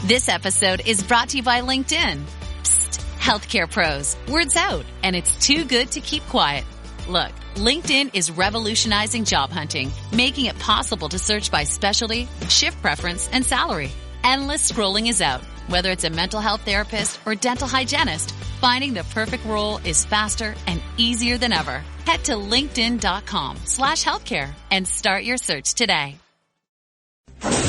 This episode is brought to you by LinkedIn. Psst, healthcare pros, word's out, and it's too good to keep quiet. Look, LinkedIn is revolutionizing job hunting, making it possible to search by specialty, shift preference, and salary. Endless scrolling is out. Whether it's a mental health therapist or dental hygienist, finding the perfect role is faster and easier than ever. Head to linkedin.com/healthcare and start your search today.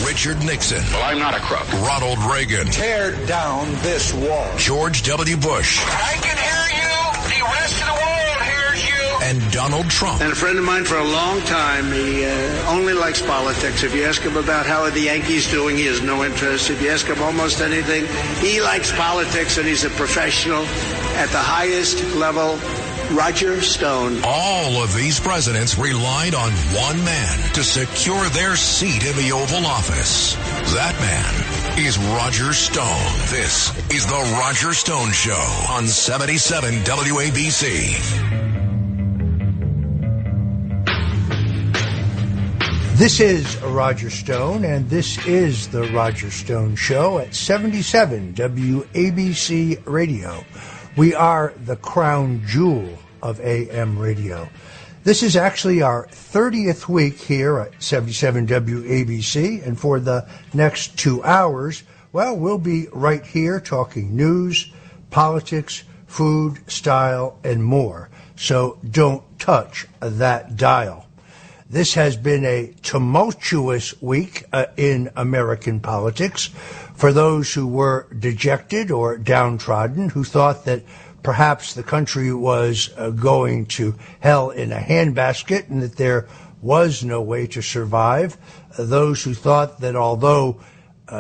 Richard Nixon. Well, I'm not a crook. Ronald Reagan. Tear down this wall. George W. Bush. I can hear you. The rest of the world hears you. And Donald Trump. And a friend of mine for a long time, he only likes politics. If you ask him about how are the Yankees doing, he has no interest. If you ask him almost anything, he likes politics, and he's a professional at the highest level. Roger Stone. All of these presidents relied on one man to secure their seat in the Oval Office. That man is Roger Stone. This is the Roger Stone Show on 77 WABC. This is Roger Stone, and this is the Roger Stone Show at 77 WABC Radio. We are the crown jewel of AM radio. This is actually our 30th week here at 77 WABC, and for the next 2 hours, well, we'll be right here talking news, politics, food, style, and more. So don't touch that dial. This has been a tumultuous week in American politics. For those who were dejected or downtrodden, who thought that perhaps the country was going to hell in a handbasket and that there was no way to survive, those who thought that although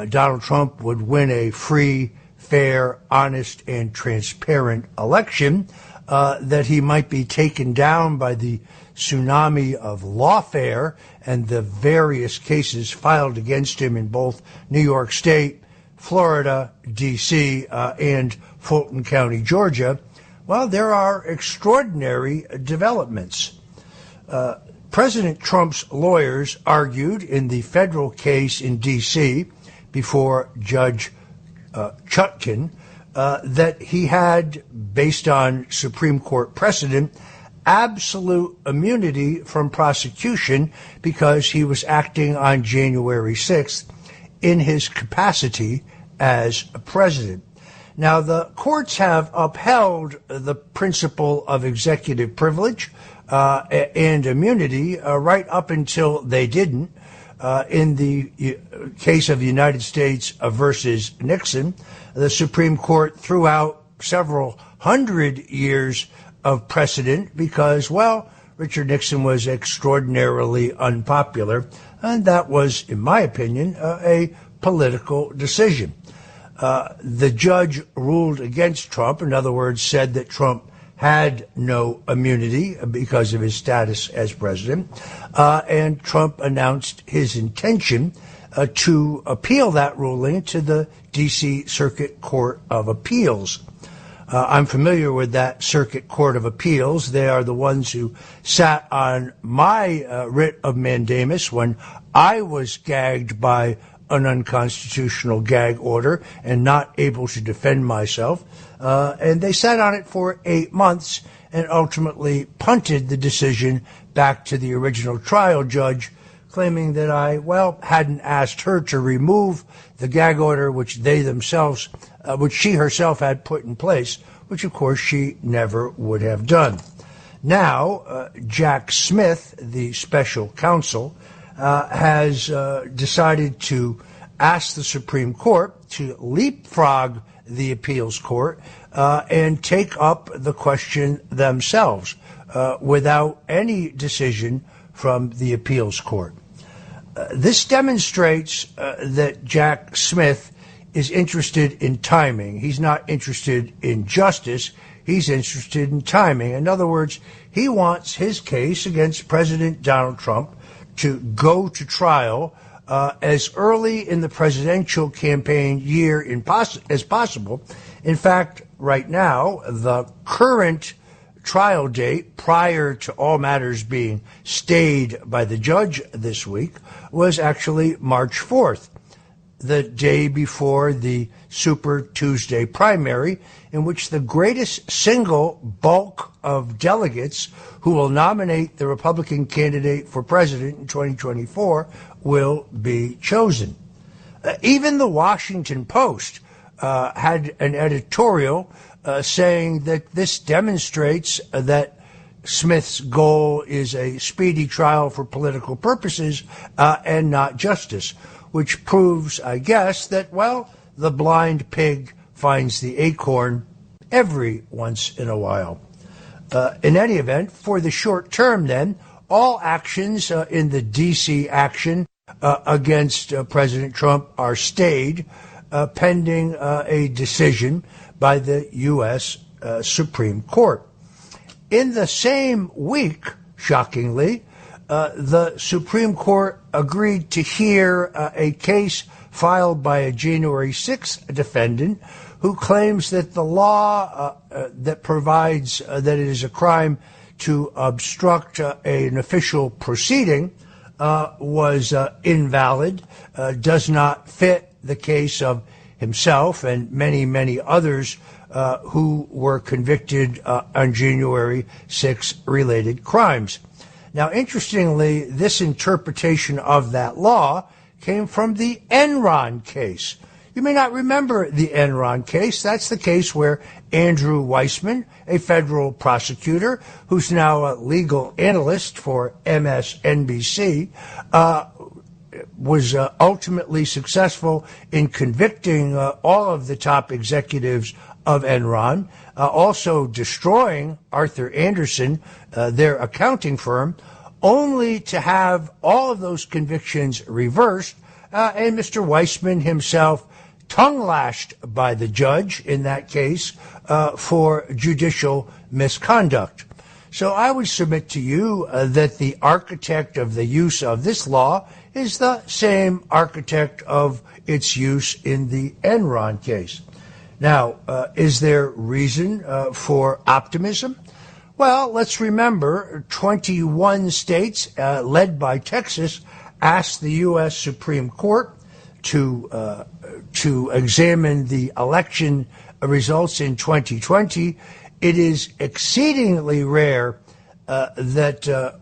Donald Trump would win a free, fair, honest, and transparent election, that he might be taken down by the tsunami of lawfare and the various cases filed against him in both New York State, Florida, D.C., and Fulton County, Georgia. Well, there are extraordinary developments. President Trump's lawyers argued in the federal case in D.C. before Judge Chutkan that he had, based on Supreme Court precedent, absolute immunity from prosecution because he was acting on January 6th in his capacity as a president. Now, the courts have upheld the principle of executive privilege and immunity right up until they didn't. In the case of the United States versus Nixon, the Supreme Court threw out several hundred years of precedent because, well, Richard Nixon was extraordinarily unpopular, and that was, in my opinion, a political decision. The judge ruled against Trump, in other words, said that Trump had no immunity because of his status as president, and Trump announced his intention to appeal that ruling to the D.C. Circuit Court of Appeals. I'm familiar with that Circuit Court of Appeals. They are the ones who sat on my writ of mandamus when I was gagged by an unconstitutional gag order and not able to defend myself. And they sat on it for 8 months and ultimately punted the decision back to the original trial judge, claiming that I, hadn't asked her to remove the gag order which she herself had put in place, which of course she never would have done. Now, Jack Smith, the special counsel, has decided to ask the Supreme Court to leapfrog the appeals court and take up the question themselves without any decision from the appeals court. This demonstrates that Jack Smith is interested in timing. He's not interested in justice. He's interested in timing. In other words, he wants his case against President Donald Trump to go to trial as early in the presidential campaign year as possible. In fact, right now, the current trial date, prior to all matters being stayed by the judge this week, was actually March 4th. the day before the Super Tuesday primary, in which the greatest single bulk of delegates who will nominate the Republican candidate for president in 2024 will be chosen. Even the Washington Post had an editorial saying that this demonstrates that Smith's goal is a speedy trial for political purposes and not justice, which proves, I guess, that, well, the blind pig finds the acorn every once in a while. In any event, for the short term, then, all actions in the D.C. action against President Trump are stayed pending a decision by the U.S. Supreme Court. In the same week, shockingly, the Supreme Court agreed to hear a case filed by a January 6th defendant who claims that the law that provides that it is a crime to obstruct an official proceeding was invalid, does not fit the case of himself and many, many others who were convicted on January 6 related crimes. Now, interestingly, this interpretation of that law came from the Enron case. You may not remember the Enron case. That's the case where Andrew Weissman, a federal prosecutor who's now a legal analyst for MSNBC, was ultimately successful in convicting all of the top executives of Enron, also destroying Arthur Andersen, their accounting firm, only to have all of those convictions reversed, and Mr. Weissman himself tongue-lashed by the judge in that case for judicial misconduct. So I would submit to you that the architect of the use of this law is the same architect of its use in the Enron case. Now, is there reason for optimism? Well, let's remember 21 states, led by Texas, asked the U.S. Supreme Court to examine the election results in 2020. It is exceedingly rare that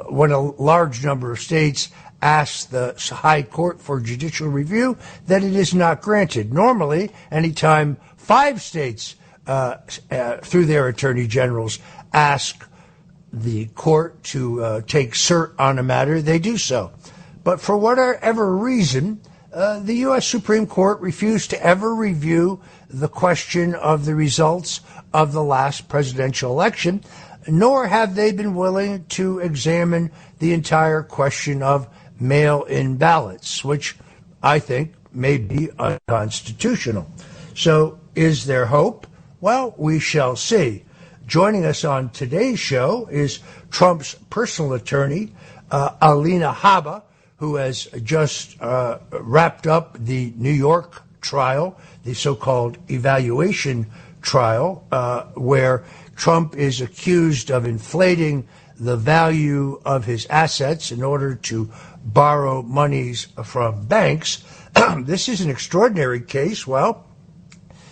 when a large number of states ask the High Court for judicial review, that it is not granted. Normally, anytime 5 states, through their attorney generals, ask the court to take cert on a matter, they do so. But for whatever reason, the U.S. Supreme Court refused to ever review the question of the results of the last presidential election, nor have they been willing to examine the entire question of mail-in ballots, which I think may be unconstitutional. So is there hope? Well, we shall see. Joining us on today's show is Trump's personal attorney, Alina Habba, who has just wrapped up the New York trial, the so-called evaluation trial, where Trump is accused of inflating the value of his assets in order to borrow monies from banks. This is an extraordinary case, well,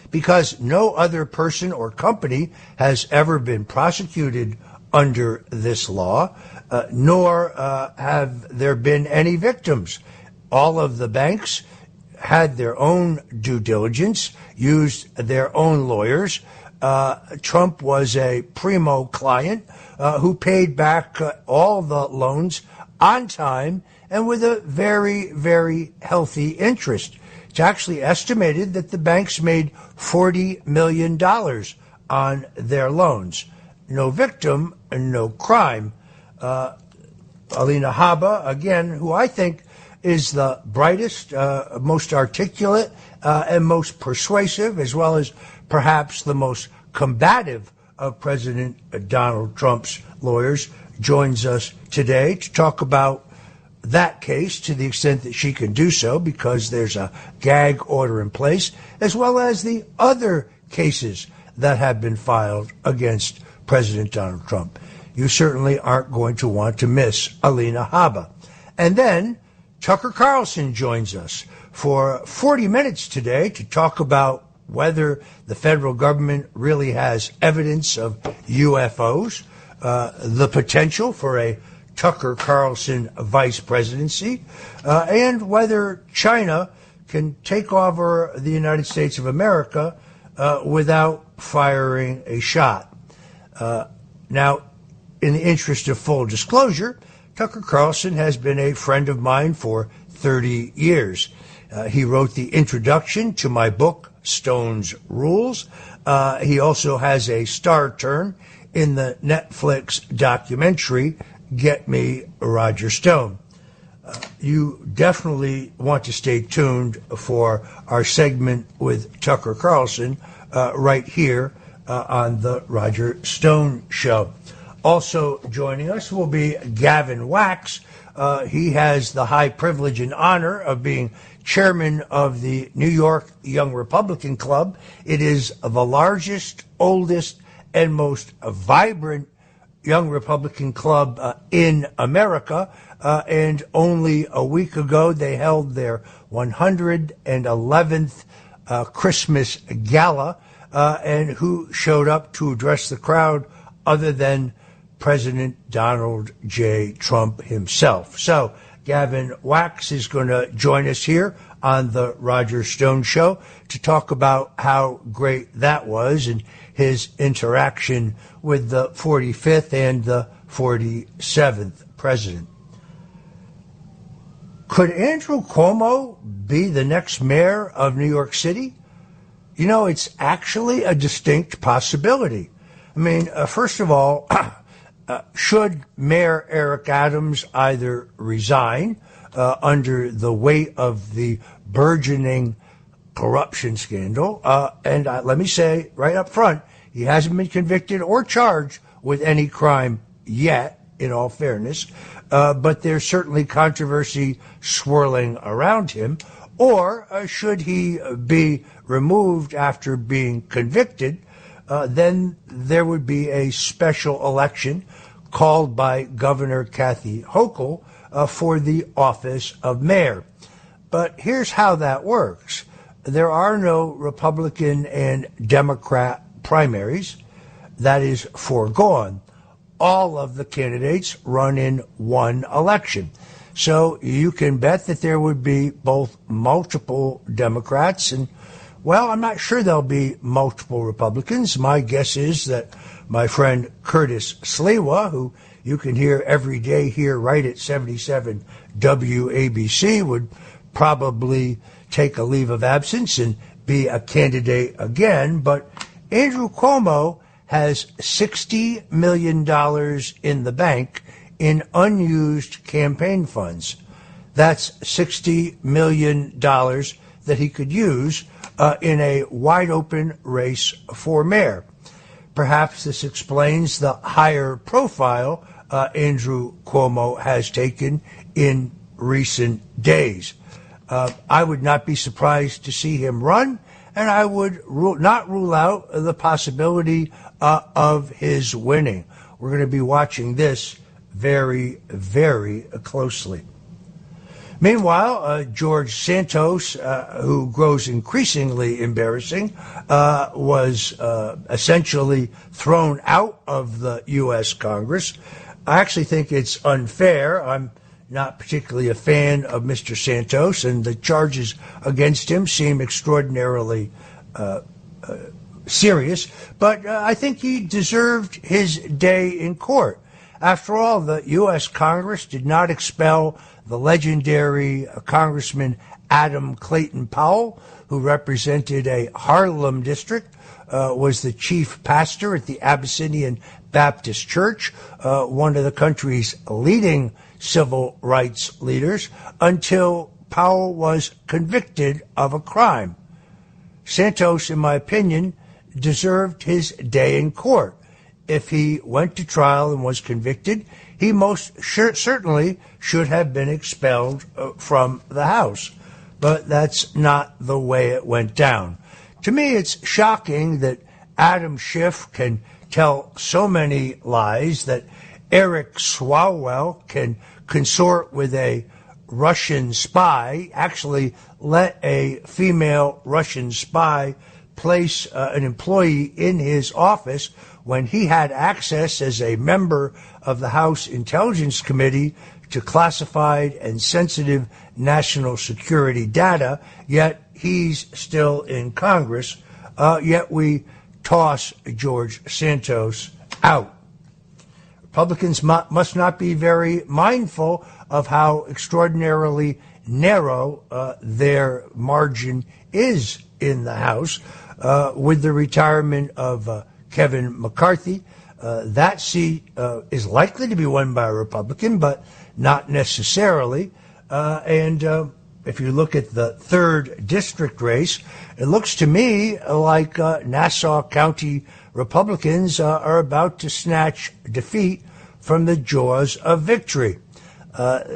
because no other person or company has ever been prosecuted under this law, nor have there been any victims. All of the banks had their own due diligence, used their own lawyers. Trump was a primo client who paid back all the loans on time and with a very, very healthy interest. It's actually estimated that the banks made $40 million on their loans. No victim, no crime. Alina Habba, again, who I think is the brightest, most articulate, and most persuasive, as well as perhaps the most combative of President Donald Trump's lawyers, joins us today to talk about that case to the extent that she can do so, because there's a gag order in place, as well as the other cases that have been filed against President Donald Trump. You certainly aren't going to want to miss Alina Habba. And then Tucker Carlson joins us, for 40 minutes today to talk about whether the federal government really has evidence of UFOs, the potential for a Tucker Carlson vice presidency, and whether China can take over the United States of America without firing a shot. Now, in the interest of full disclosure, Tucker Carlson has been a friend of mine for 30 years. He wrote the introduction to my book, Stone's Rules. He also has a star turn in the Netflix documentary, Get Me, Roger Stone. You definitely want to stay tuned for our segment with Tucker Carlson right here on the Roger Stone Show. Also joining us will be Gavin Wax. He has the high privilege and honor of being chairman of the New York Young Republican Club. It is the largest, oldest, and most vibrant Young Republican Club in America. And only a week ago, they held their 111th Christmas gala. And who showed up to address the crowd other than President Donald J. Trump himself? So Gavin Wax is going to join us here on the Roger Stone Show to talk about how great that was and his interaction with the 45th and the 47th president. Could Andrew Cuomo be the next mayor of New York City? You know, it's actually a distinct possibility. I mean, first of all, should Mayor Eric Adams either resign under the weight of the burgeoning corruption scandal, and let me say right up front, he hasn't been convicted or charged with any crime yet, in all fairness, but there's certainly controversy swirling around him, or should he be removed after being convicted, then there would be a special election called by Governor Kathy Hochul for the office of mayor. But here's how that works. There are no Republican and Democrat primaries. That is foregone. All of the candidates run in one election. So you can bet that there would be both multiple Democrats and, well, I'm not sure there'll be multiple Republicans. My guess is that my friend Curtis Sliwa, who you can hear every day here right at 77 WABC, would probably take a leave of absence and be a candidate again. But Andrew Cuomo has $60 million in the bank in unused campaign funds. That's $60 million that he could use in a wide-open race for mayor. Perhaps this explains the higher profile Andrew Cuomo has taken in recent days. I would not be surprised to see him run, and I would not rule out the possibility of his winning. We're going to be watching this very, very closely. Meanwhile, George Santos, who grows increasingly embarrassing, was essentially thrown out of the U.S. Congress. I actually think it's unfair. I'm not particularly a fan of Mr. Santos, and the charges against him seem extraordinarily serious. But I think he deserved his day in court. After all, the U.S. Congress did not expel the legendary Congressman Adam Clayton Powell, who represented a Harlem district, was the chief pastor at the Abyssinian Baptist Church, one of the country's leading civil rights leaders, until Powell was convicted of a crime. Santos, in my opinion, deserved his day in court. If he went to trial and was convicted, he most certainly should have been expelled from the House. But that's not the way it went down. To me, it's shocking that Adam Schiff can tell so many lies, that Eric Swalwell can consort with a Russian spy, actually let a female Russian spy place an employee in his office when he had access as a member of the House Intelligence Committee to classified and sensitive national security data, yet he's still in Congress, yet we toss George Santos out. Republicans must not be very mindful of how extraordinarily narrow their margin is in the House. With the retirement of Kevin McCarthy, that seat is likely to be won by a Republican, but not necessarily. And if you look at the 3rd district race, it looks to me like Nassau County Republicans are about to snatch defeat from the jaws of victory.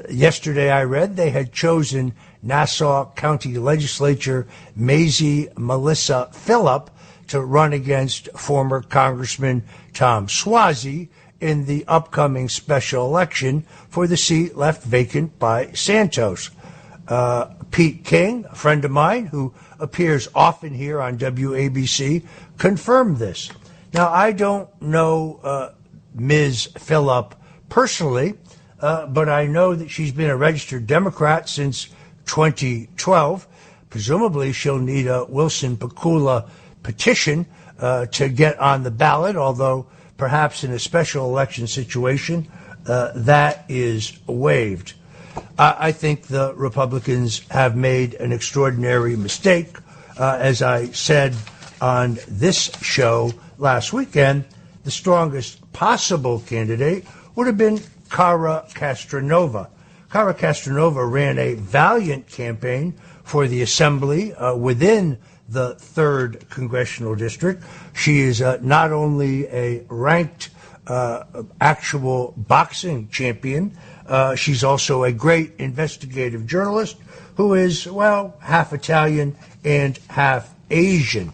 Yesterday I read they had chosen Nassau County Legislature Maisie Melissa Phillip to run against former Congressman Tom Suozzi in the upcoming special election for the seat left vacant by Santos. Pete King, a friend of mine who appears often here on WABC, confirmed this. Now, I don't know Ms. Phillip personally, but I know that she's been a registered Democrat since 2012. Presumably, she'll need a Wilson Pakula petition to get on the ballot, although perhaps in a special election situation, that is waived. I think the Republicans have made an extraordinary mistake. As I said on this show last weekend, the strongest possible candidate would have been Cara Castronova. Cara Castronova ran a valiant campaign for the Assembly within the 3rd Congressional District. She is not only a ranked actual boxing champion, she's also a great investigative journalist who is, well, half Italian and half Asian.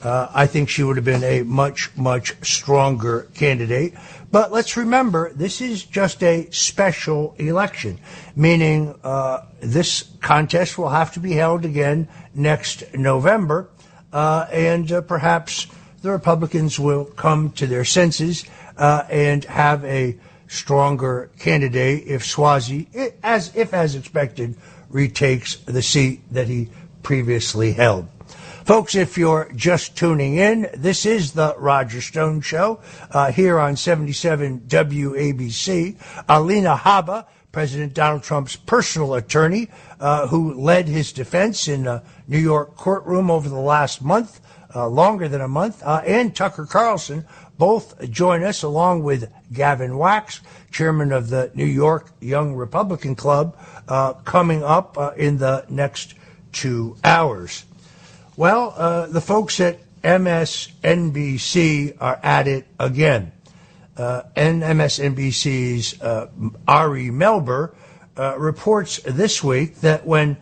I think she would have been a much, much stronger candidate. But let's remember, this is just a special election, meaning this contest will have to be held again next November, and perhaps the Republicans will come to their senses and have a stronger candidate if Suozzi, as expected, retakes the seat that he previously held. Folks, if you're just tuning in, this is the Roger Stone Show here on 77 WABC. Alina Habba, President Donald Trump's personal attorney, who led his defense in a New York courtroom over the last month, longer than a month, and Tucker Carlson, both join us along with Gavin Wax, chairman of the New York Young Republican Club, coming up in the next 2 hours. Well, the folks at MSNBC are at it again. And MSNBC's Ari Melber reports this week that when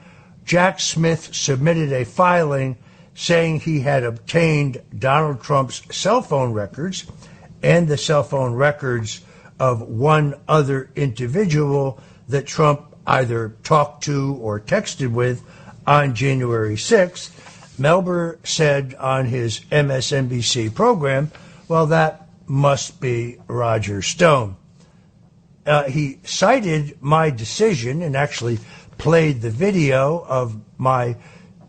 Jack Smith submitted a filing saying he had obtained Donald Trump's cell phone records and the cell phone records of one other individual that Trump either talked to or texted with on January 6th, Melber said on his MSNBC program, well, that must be Roger Stone. He cited my decision and actually played the video of my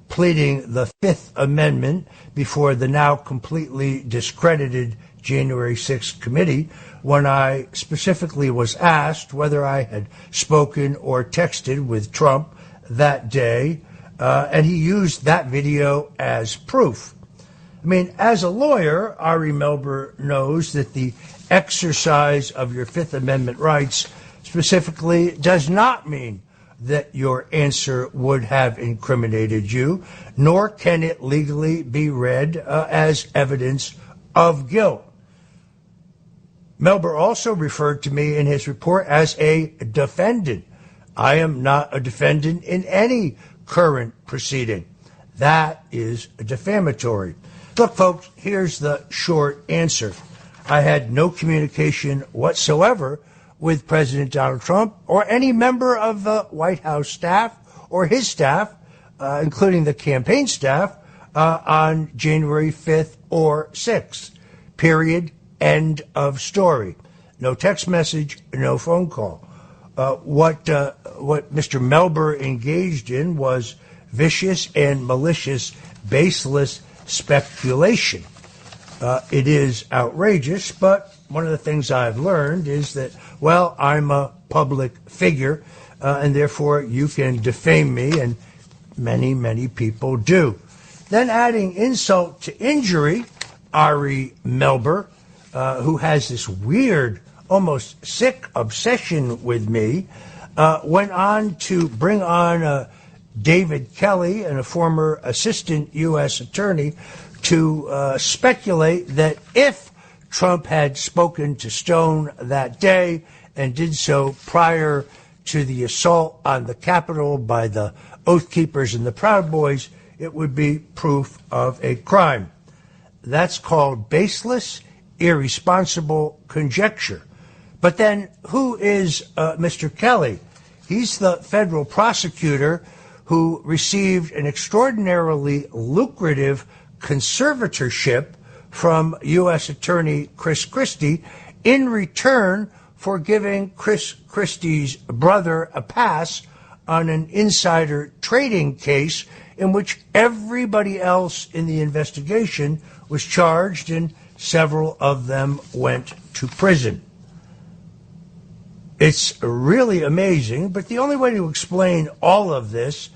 pleading the Fifth Amendment before the now completely discredited January 6th committee when I specifically was asked whether I had spoken or texted with Trump that day, and he used that video as proof. I mean, as a lawyer, Ari Melber knows that the exercise of your Fifth Amendment rights specifically does not mean that your answer would have incriminated you, nor can it legally be read as evidence of guilt. Melber also referred to me in his report as a defendant. I am not a defendant in any current proceeding. That is defamatory. Look, folks, here's the short answer. I had no communication whatsoever with President Donald Trump or any member of the White House staff or his staff, including the campaign staff, on January 5th or 6th. Period. End of story. No text message, no phone call. What Mr. Melber engaged in was vicious and malicious, baseless speculation. It is outrageous, but one of the things I've learned is that, well, I'm a public figure, and therefore you can defame me, and many, many people do. Then adding insult to injury, Ari Melber, who has this weird, almost sick obsession with me, went on to bring on David Kelly, and a former assistant U.S. attorney, to speculate that if Trump had spoken to Stone that day and did so prior to the assault on the Capitol by the Oath Keepers and the Proud Boys, it would be proof of a crime. That's called baseless, irresponsible conjecture. But then who is Mr. Kelly? He's the federal prosecutor who received an extraordinarily lucrative conservatorship from U.S. Attorney Chris Christie in return for giving Chris Christie's brother a pass on an insider trading case in which everybody else in the investigation was charged and several of them went to prison. It's really amazing, but the only way to explain all of this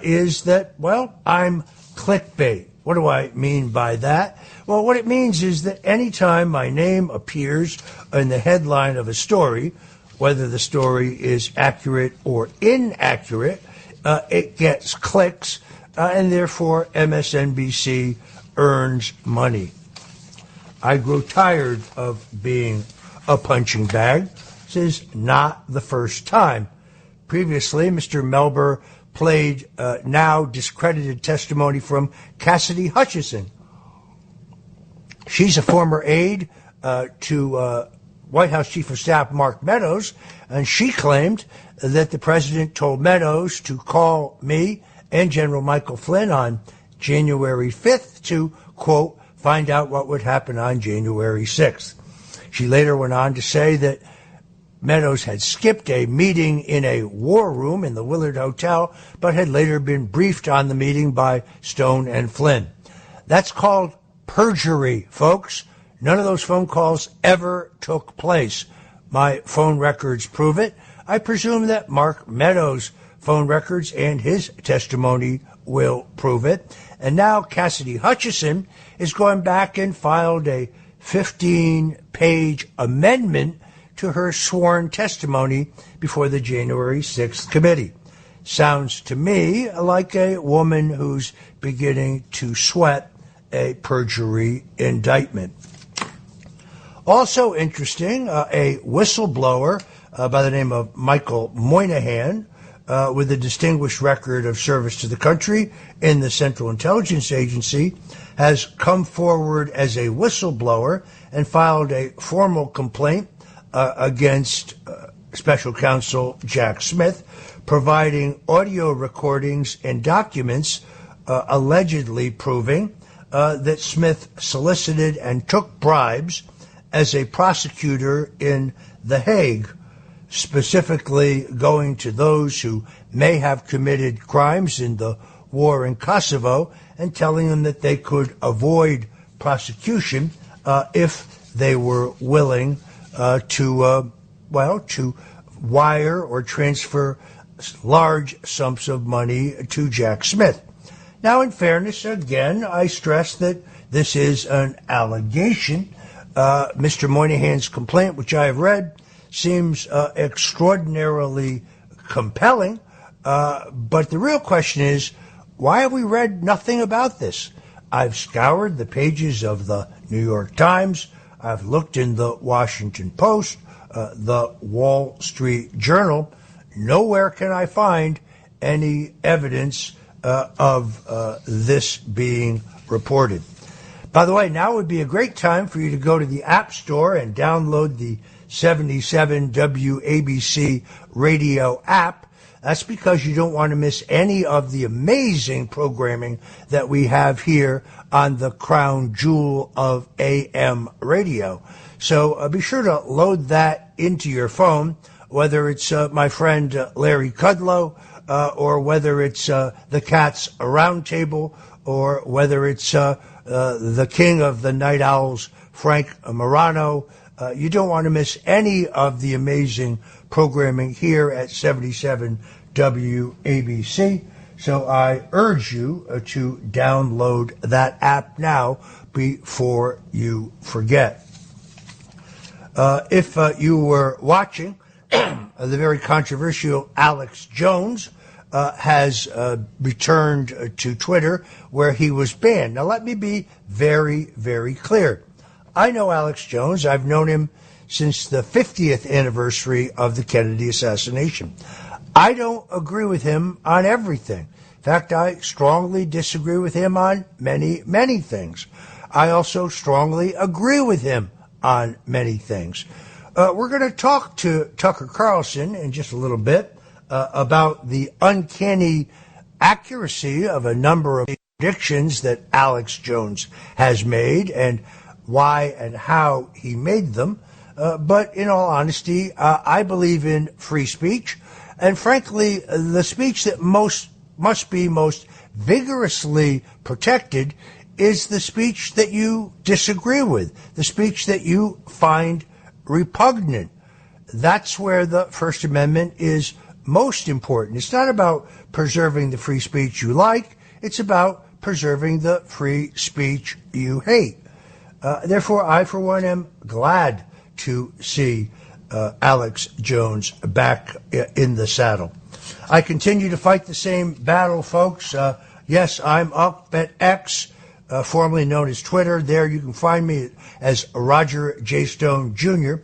is that, well, I'm clickbait. What do I mean by that? Well, what it means is that anytime my name appears in the headline of a story, whether the story is accurate or inaccurate, it gets clicks, and therefore MSNBC earns money. I grow tired of being a punching bag. This is not the first time. Previously, Mr. Melber played now discredited testimony from Cassidy Hutchinson. She's a former aide to White House Chief of Staff Mark Meadows, and she claimed that the president told Meadows to call me and General Michael Flynn on January 5th to, quote, find out what would happen on January 6th. She later went on to say that Meadows had skipped a meeting in a war room in the Willard Hotel, but had later been briefed on the meeting by Stone and Flynn. That's called perjury, folks. None of those phone calls ever took place. My phone records prove it. I presume that Mark Meadows' phone records and his testimony will prove it. And now Cassidy Hutchinson is going back and filed a 15-page amendment to her sworn testimony before the January 6th committee. Sounds to me like a woman who's beginning to sweat a perjury indictment. Also interesting, a whistleblower by the name of Michael Moynihan, with a distinguished record of service to the country in the Central Intelligence Agency, has come forward as a whistleblower and filed a formal complaint against Special Counsel Jack Smith, providing audio recordings and documents allegedly proving that Smith solicited and took bribes as a prosecutor in The Hague, specifically going to those who may have committed crimes in the war in Kosovo and telling them that they could avoid prosecution if they were willing to wire or transfer large sums of money to Jack Smith. Now, in fairness, again, I stress that this is an allegation. Mr. Moynihan's complaint, which I have read, seems extraordinarily compelling. But the real question is, why have we read nothing about this? I've scoured the pages of the New York Times. I've looked in the Washington Post, the Wall Street Journal. Nowhere can I find any evidence of this being reported. By the way, now would be a great time for you to go to the App Store and download the 77 WABC radio app. That's because you don't want to miss any of the amazing programming that we have here on the crown jewel of AM radio. So be sure to load that into your phone, whether it's my friend Larry Kudlow, or whether it's the Cats Roundtable, or whether it's the king of the Night Owls, Frank Morano. You don't want to miss any of the amazing programming here at 77 WABC. So I urge you to download that app now before you forget. If you were watching, the very controversial Alex Jones has returned to Twitter, where he was banned. Now, let me be very, very clear. I know Alex Jones. I've known him since the 50th anniversary of the Kennedy assassination. I don't agree with him on everything. In fact, I strongly disagree with him on many, many things. I also strongly agree with him on many things. We're going to talk to Tucker Carlson in just a little bit about the uncanny accuracy of a number of predictions that Alex Jones has made and why and how he made them. But in all honesty, I believe in free speech. And frankly, the speech that must be most vigorously protected is the speech that you disagree with, the speech that you find repugnant. That's where the First Amendment is most important. It's not about preserving the free speech you like. It's about preserving the free speech you hate. Therefore, I, for one, am glad to see Alex Jones back in the saddle. I continue to fight the same battle, folks. Yes, I'm up at X, formerly known as Twitter. There you can find me as Roger J. Stone Jr.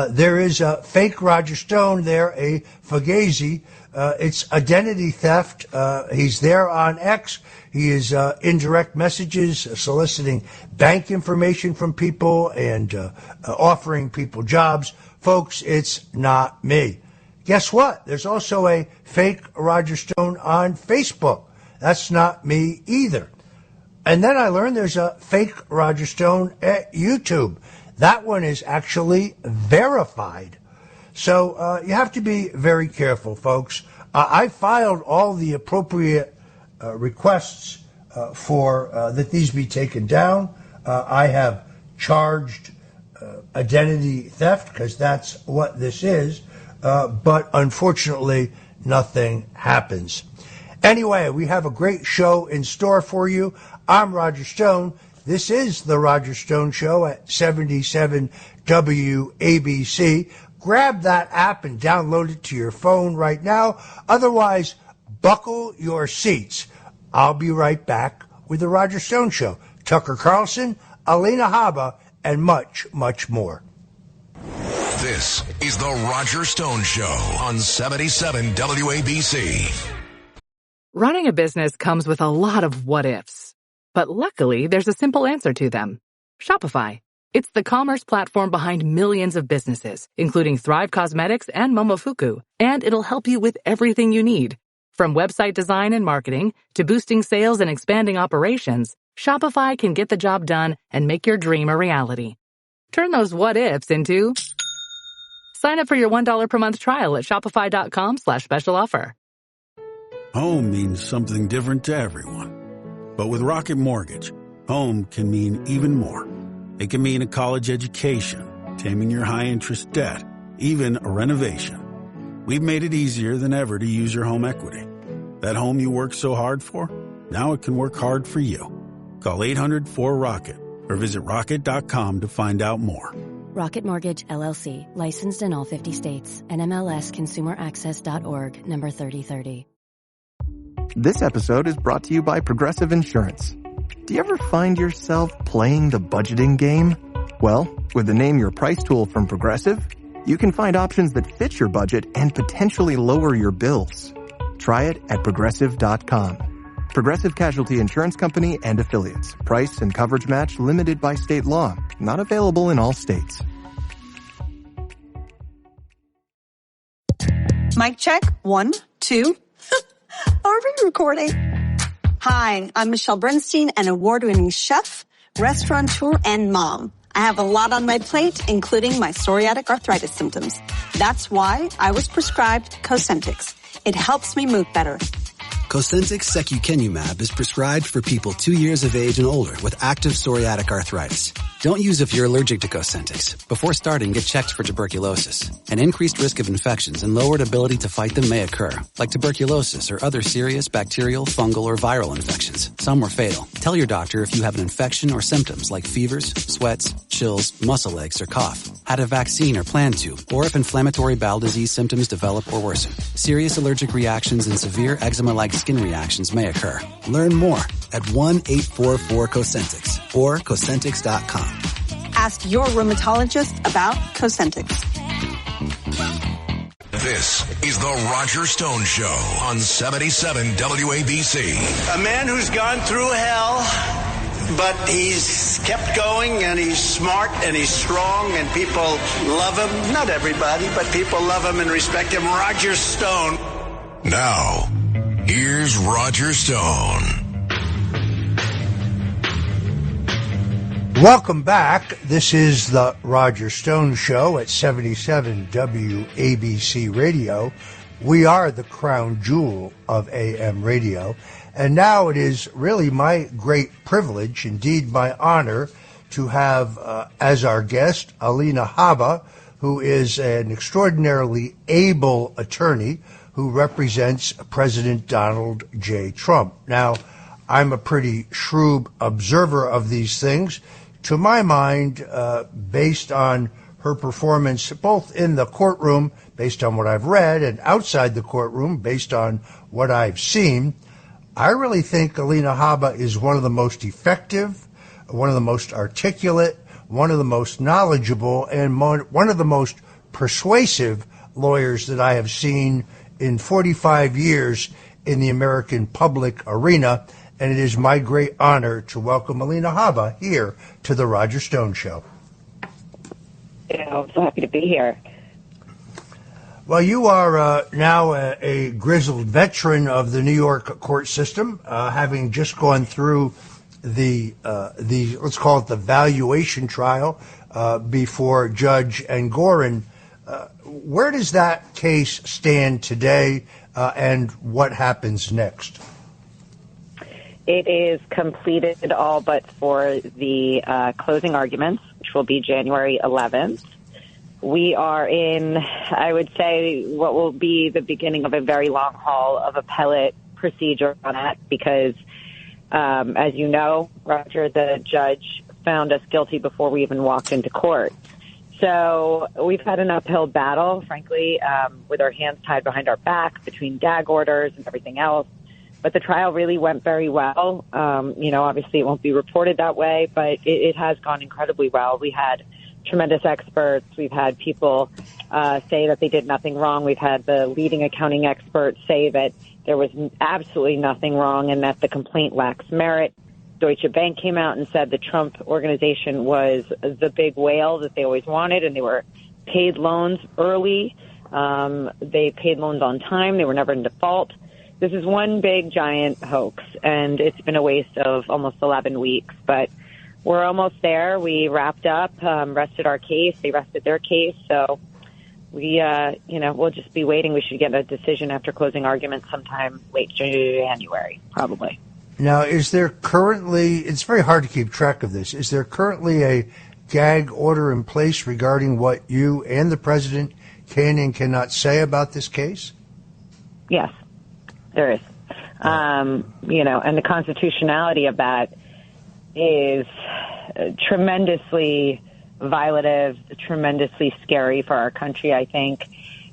There is a fake Roger Stone there, a fugazi. It's identity theft. He's there on X. He is indirect messages, soliciting bank information from people and offering people jobs. Folks, it's not me. Guess what? There's also a fake Roger Stone on Facebook. That's not me either. And then I learned there's a fake Roger Stone at YouTube. That one is actually verified. So you have to be very careful, folks. I filed all the appropriate requests for that these be taken down. I have charged identity theft because that's what this is. But unfortunately, nothing happens. Anyway, we have a great show in store for you. I'm Roger Stone. This is the Roger Stone Show at 77 WABC. Grab that app and download it to your phone right now. Otherwise, buckle your seats. I'll be right back with the Roger Stone Show. Tucker Carlson, Alina Habba, and much, much more. This is the Roger Stone Show on 77 WABC. Running a business comes with a lot of what-ifs. But luckily, there's a simple answer to them. Shopify. It's the commerce platform behind millions of businesses, including Thrive Cosmetics and Momofuku. And it'll help you with everything you need. From website design and marketing to boosting sales and expanding operations, Shopify can get the job done and make your dream a reality. Turn those what-ifs into... Sign up for your $1 per month trial at shopify.com/special offer. Home means something different to everyone. But with Rocket Mortgage, home can mean even more. It can mean a college education, taming your high-interest debt, even a renovation. We've made it easier than ever to use your home equity. That home you worked so hard for, now it can work hard for you. Call 800-4ROCKET or visit rocket.com to find out more. Rocket Mortgage, LLC, licensed in all 50 states. NMLSconsumeraccess.org, number 3030. This episode is brought to you by Progressive Insurance. Do you ever find yourself playing the budgeting game? Well, with the Name Your Price tool from Progressive, you can find options that fit your budget and potentially lower your bills. Try it at Progressive.com. Progressive Casualty Insurance Company and Affiliates. Price and coverage match limited by state law. Not available in all states. Mic check. 1, 2. Are we recording? Hi, I'm Michelle Bernstein, an award-winning chef, restaurateur, and mom. I have a lot on my plate, including my psoriatic arthritis symptoms. That's why I was prescribed Cosentyx. It helps me move better. Cosentyx secukinumab is prescribed for people 2 years of age and older with active psoriatic arthritis. Don't use if you're allergic to Cosentyx. Before starting, get checked for tuberculosis. An increased risk of infections and lowered ability to fight them may occur, like tuberculosis or other serious bacterial, fungal, or viral infections. Some were fatal. Tell your doctor if you have an infection or symptoms like fevers, sweats, chills, muscle aches, or cough. Had a vaccine or plan to, or if inflammatory bowel disease symptoms develop or worsen. Serious allergic reactions and severe eczema-like skin reactions may occur. Learn more at 1-844-COSENTYX or Cosentyx.com. Ask your rheumatologist about Cosentyx. This is the Roger Stone Show on 77 WABC. A man who's gone through hell, but he's kept going, and he's smart, and he's strong, and people love him. Not everybody, but people love him and respect him. Roger Stone. Now, here's Roger Stone. Welcome back. This is the Roger Stone Show at 77 WABC Radio. We are the crown jewel of AM radio. And now it is really my great privilege, indeed my honor, to have as our guest Alina Habba, who is an extraordinarily able attorney who represents President Donald J. Trump. Now, I'm a pretty shrewd observer of these things. To my mind, based on her performance both in the courtroom, based on what I've read, and outside the courtroom, based on what I've seen, I really think Alina Habba is one of the most effective, one of the most articulate, one of the most knowledgeable, and one of the most persuasive lawyers that I have seen in 45 years in the American public arena. And it is my great honor to welcome Alina Habba here to the Roger Stone Show. Yeah, I'm so happy to be here. Well, you are now a grizzled veteran of the New York court system, having just gone through the let's call it the valuation trial before Judge Engoron. Where does that case stand today, and what happens next? It is completed all but for the closing arguments, which will be January 11th. We are in, I would say, what will be the beginning of a very long haul of appellate procedure on that because, as you know, Roger, the judge found us guilty before we even walked into court. So we've had an uphill battle, frankly, with our hands tied behind our back between gag orders and everything else. But the trial really went very well. Obviously it won't be reported that way, but it has gone incredibly well. We had tremendous experts. We've had people say that they did nothing wrong. We've had the leading accounting experts say that there was absolutely nothing wrong and that the complaint lacks merit. Deutsche Bank came out and said the Trump organization was the big whale that they always wanted, and they were paid loans early. They paid loans on time. They were never in default. This is one big, giant hoax, and it's been a waste of almost 11 weeks. But we're almost there. We wrapped up, rested our case. They rested their case. So we, we'll just be waiting. We should get a decision after closing arguments sometime late January, probably. Now, is there currently, it's very hard to keep track of this, is there currently a gag order in place regarding what you and the president can and cannot say about this case? Yes. There is. And the constitutionality of that is tremendously violative, tremendously scary for our country, I think,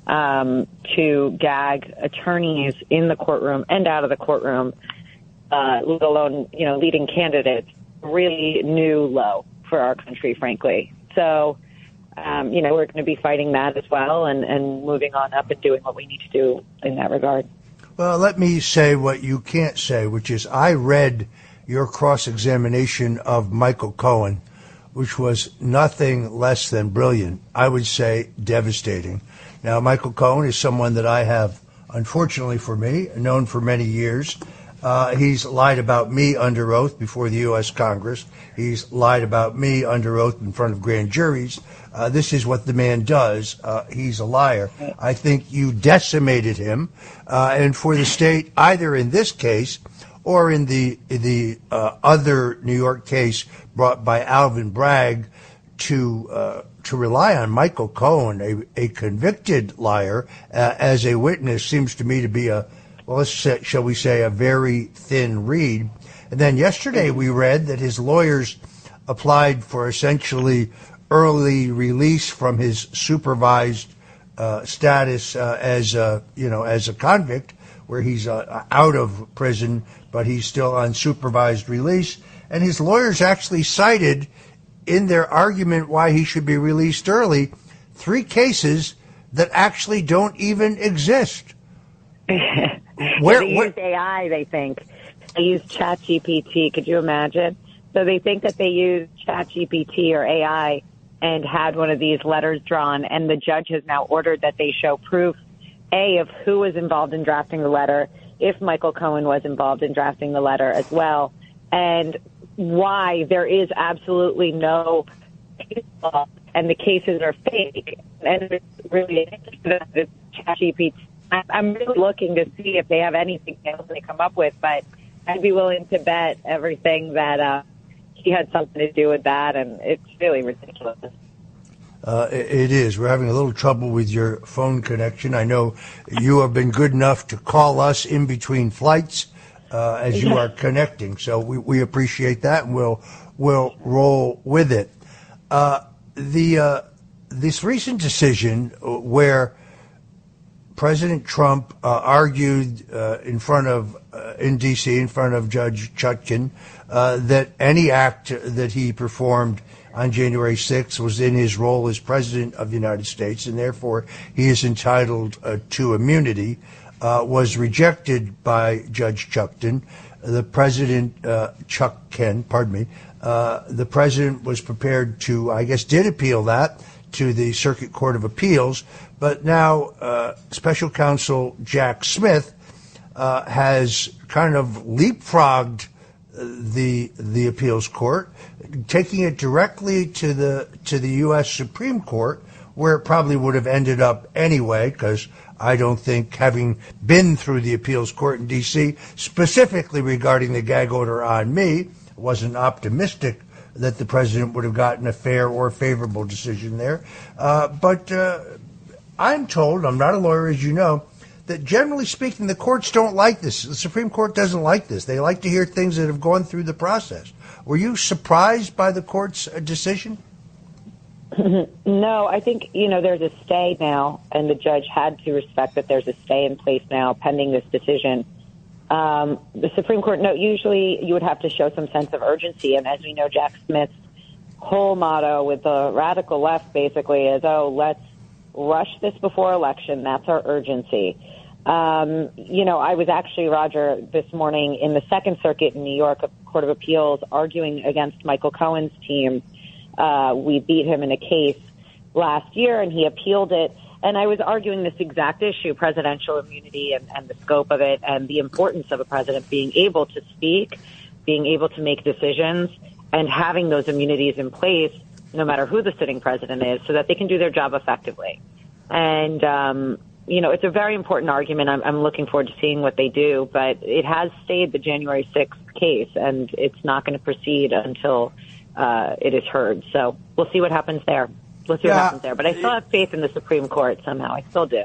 to gag attorneys in the courtroom and out of the courtroom, let alone, leading candidates, really new low for our country, frankly. So, we're going to be fighting that as well and moving on up and doing what we need to do in that regard. Well, let me say what you can't say, which is I read your cross-examination of Michael Cohen, which was nothing less than brilliant. I would say devastating. Now, Michael Cohen is someone that I have, unfortunately for me, known for many years. He's lied about me under oath before the U.S. Congress. He's lied about me under oath in front of grand juries. This is what the man does. He's a liar. I think you decimated him. And for the state, either in this case or in the other New York case brought by Alvin Bragg, to rely on Michael Cohen, a convicted liar, as a witness seems to me to be shall we say, a very thin reed. And then yesterday we read that his lawyers applied for essentially early release from his supervised status as a convict, where he's out of prison, but he's still on supervised release. And his lawyers actually cited in their argument why he should be released early 3 cases that actually don't even exist. They used AI, they think. They used ChatGPT. Could you imagine? So they think that they used ChatGPT or AI and had one of these letters drawn, and the judge has now ordered that they show proof, A, of who was involved in drafting the letter, if Michael Cohen was involved in drafting the letter as well, and why there is absolutely no case law and the cases are fake. And it's really ChatGPT. I'm really looking to see if they have anything else they come up with, but I'd be willing to bet everything that he had something to do with that, and it's really ridiculous. It is. We're having a little trouble with your phone connection. I know you have been good enough to call us in between flights as you are connecting, so we appreciate that, and we'll roll with it. This recent decision where President Trump argued in D.C. in front of Judge Chutkan that any act that he performed on January 6th was in his role as President of the United States, and therefore he is entitled to immunity, was rejected by Judge Chutkan. The President, the President was prepared to, I guess, did appeal that to the Circuit Court of Appeals, but now Special Counsel Jack Smith has kind of leapfrogged the appeals court, taking it directly to the U.S. Supreme Court, where it probably would have ended up anyway, because I don't think, having been through the appeals court in D.C., specifically regarding the gag order on me, wasn't optimistic that the president would have gotten a fair or favorable decision there. But I'm told, I'm not a lawyer, as you know, that generally speaking, the courts don't like this. The Supreme Court doesn't like this. They like to hear things that have gone through the process. Were you surprised by the court's decision? No, I think, there's a stay now, and the judge had to respect that there's a stay in place now pending this decision. The Supreme Court, usually you would have to show some sense of urgency, and as we know, Jack Smith's whole motto with the radical left basically is, let's rush this before election. That's our urgency. I was actually, Roger, this morning in the Second Circuit in New York, Court of Appeals, arguing against Michael Cohen's team. We beat him in a case last year, and he appealed it. And I was arguing this exact issue, presidential immunity and the scope of it, and the importance of a president being able to speak, being able to make decisions, and having those immunities in place no matter who the sitting president is, so that they can do their job effectively. And, it's a very important argument. I'm looking forward to seeing what they do, but it has stayed the January 6th case, and it's not going to proceed until it is heard. So we'll see what happens there. Let's see what happens there. But I still have faith in the Supreme Court somehow. I still do.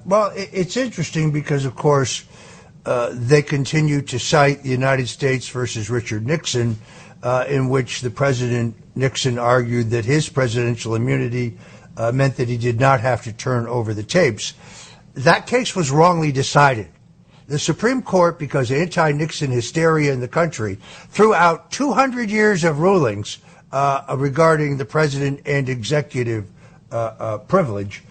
Well, it's interesting because, of course, they continue to cite the United States versus Richard Nixon, in which the President Nixon argued that his presidential immunity meant that he did not have to turn over the tapes. That case was wrongly decided. The Supreme Court, because anti-Nixon hysteria in the country, threw out 200 years of rulings regarding the president and executive privilege.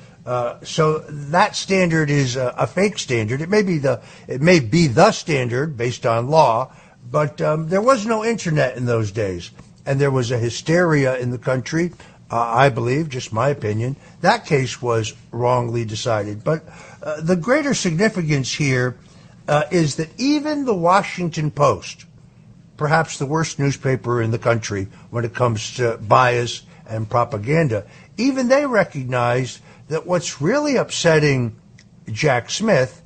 So that standard is a fake standard. It may be the standard based on law, but there was no internet in those days. and there was a hysteria in the country, I believe, just my opinion, that case was wrongly decided. But the greater significance here is that even the Washington Post, perhaps the worst newspaper in the country when it comes to bias and propaganda, even they recognize that what's really upsetting Jack Smith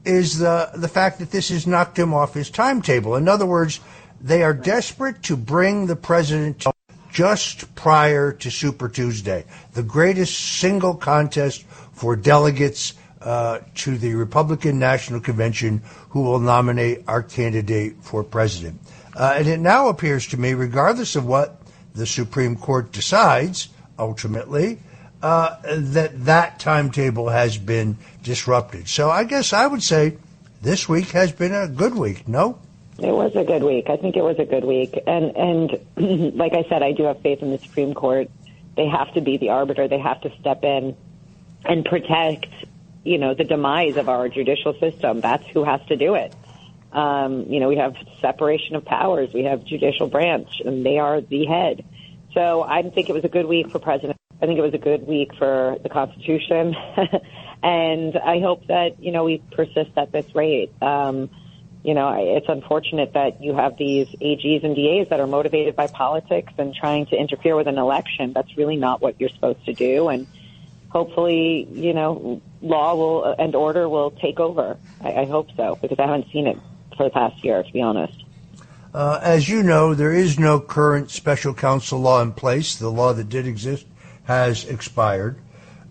is the fact that this has knocked him off his timetable. In other words, they are desperate to bring the president to just prior to Super Tuesday, the greatest single contest for delegates to the Republican National Convention who will nominate our candidate for president. And it now appears to me, regardless of what the Supreme Court decides ultimately, that timetable has been disrupted. So I guess I would say this week has been a good week, no? It was a good week. I think it was a good week. And like I said, I do have faith in the Supreme Court. They have to be the arbiter. They have to step in and protect, the demise of our judicial system. That's who has to do it. We have separation of powers. We have judicial branch, and they are the head. So I think it was a good week for President. I think it was a good week for the Constitution. And I hope that, we persist at this rate. It's unfortunate that you have these AGs and DAs that are motivated by politics and trying to interfere with an election. That's really not what you're supposed to do. And hopefully, law and order will take over. I hope so, because I haven't seen it for the past year, to be honest. As you know, there is no current special counsel law in place. The law that did exist has expired.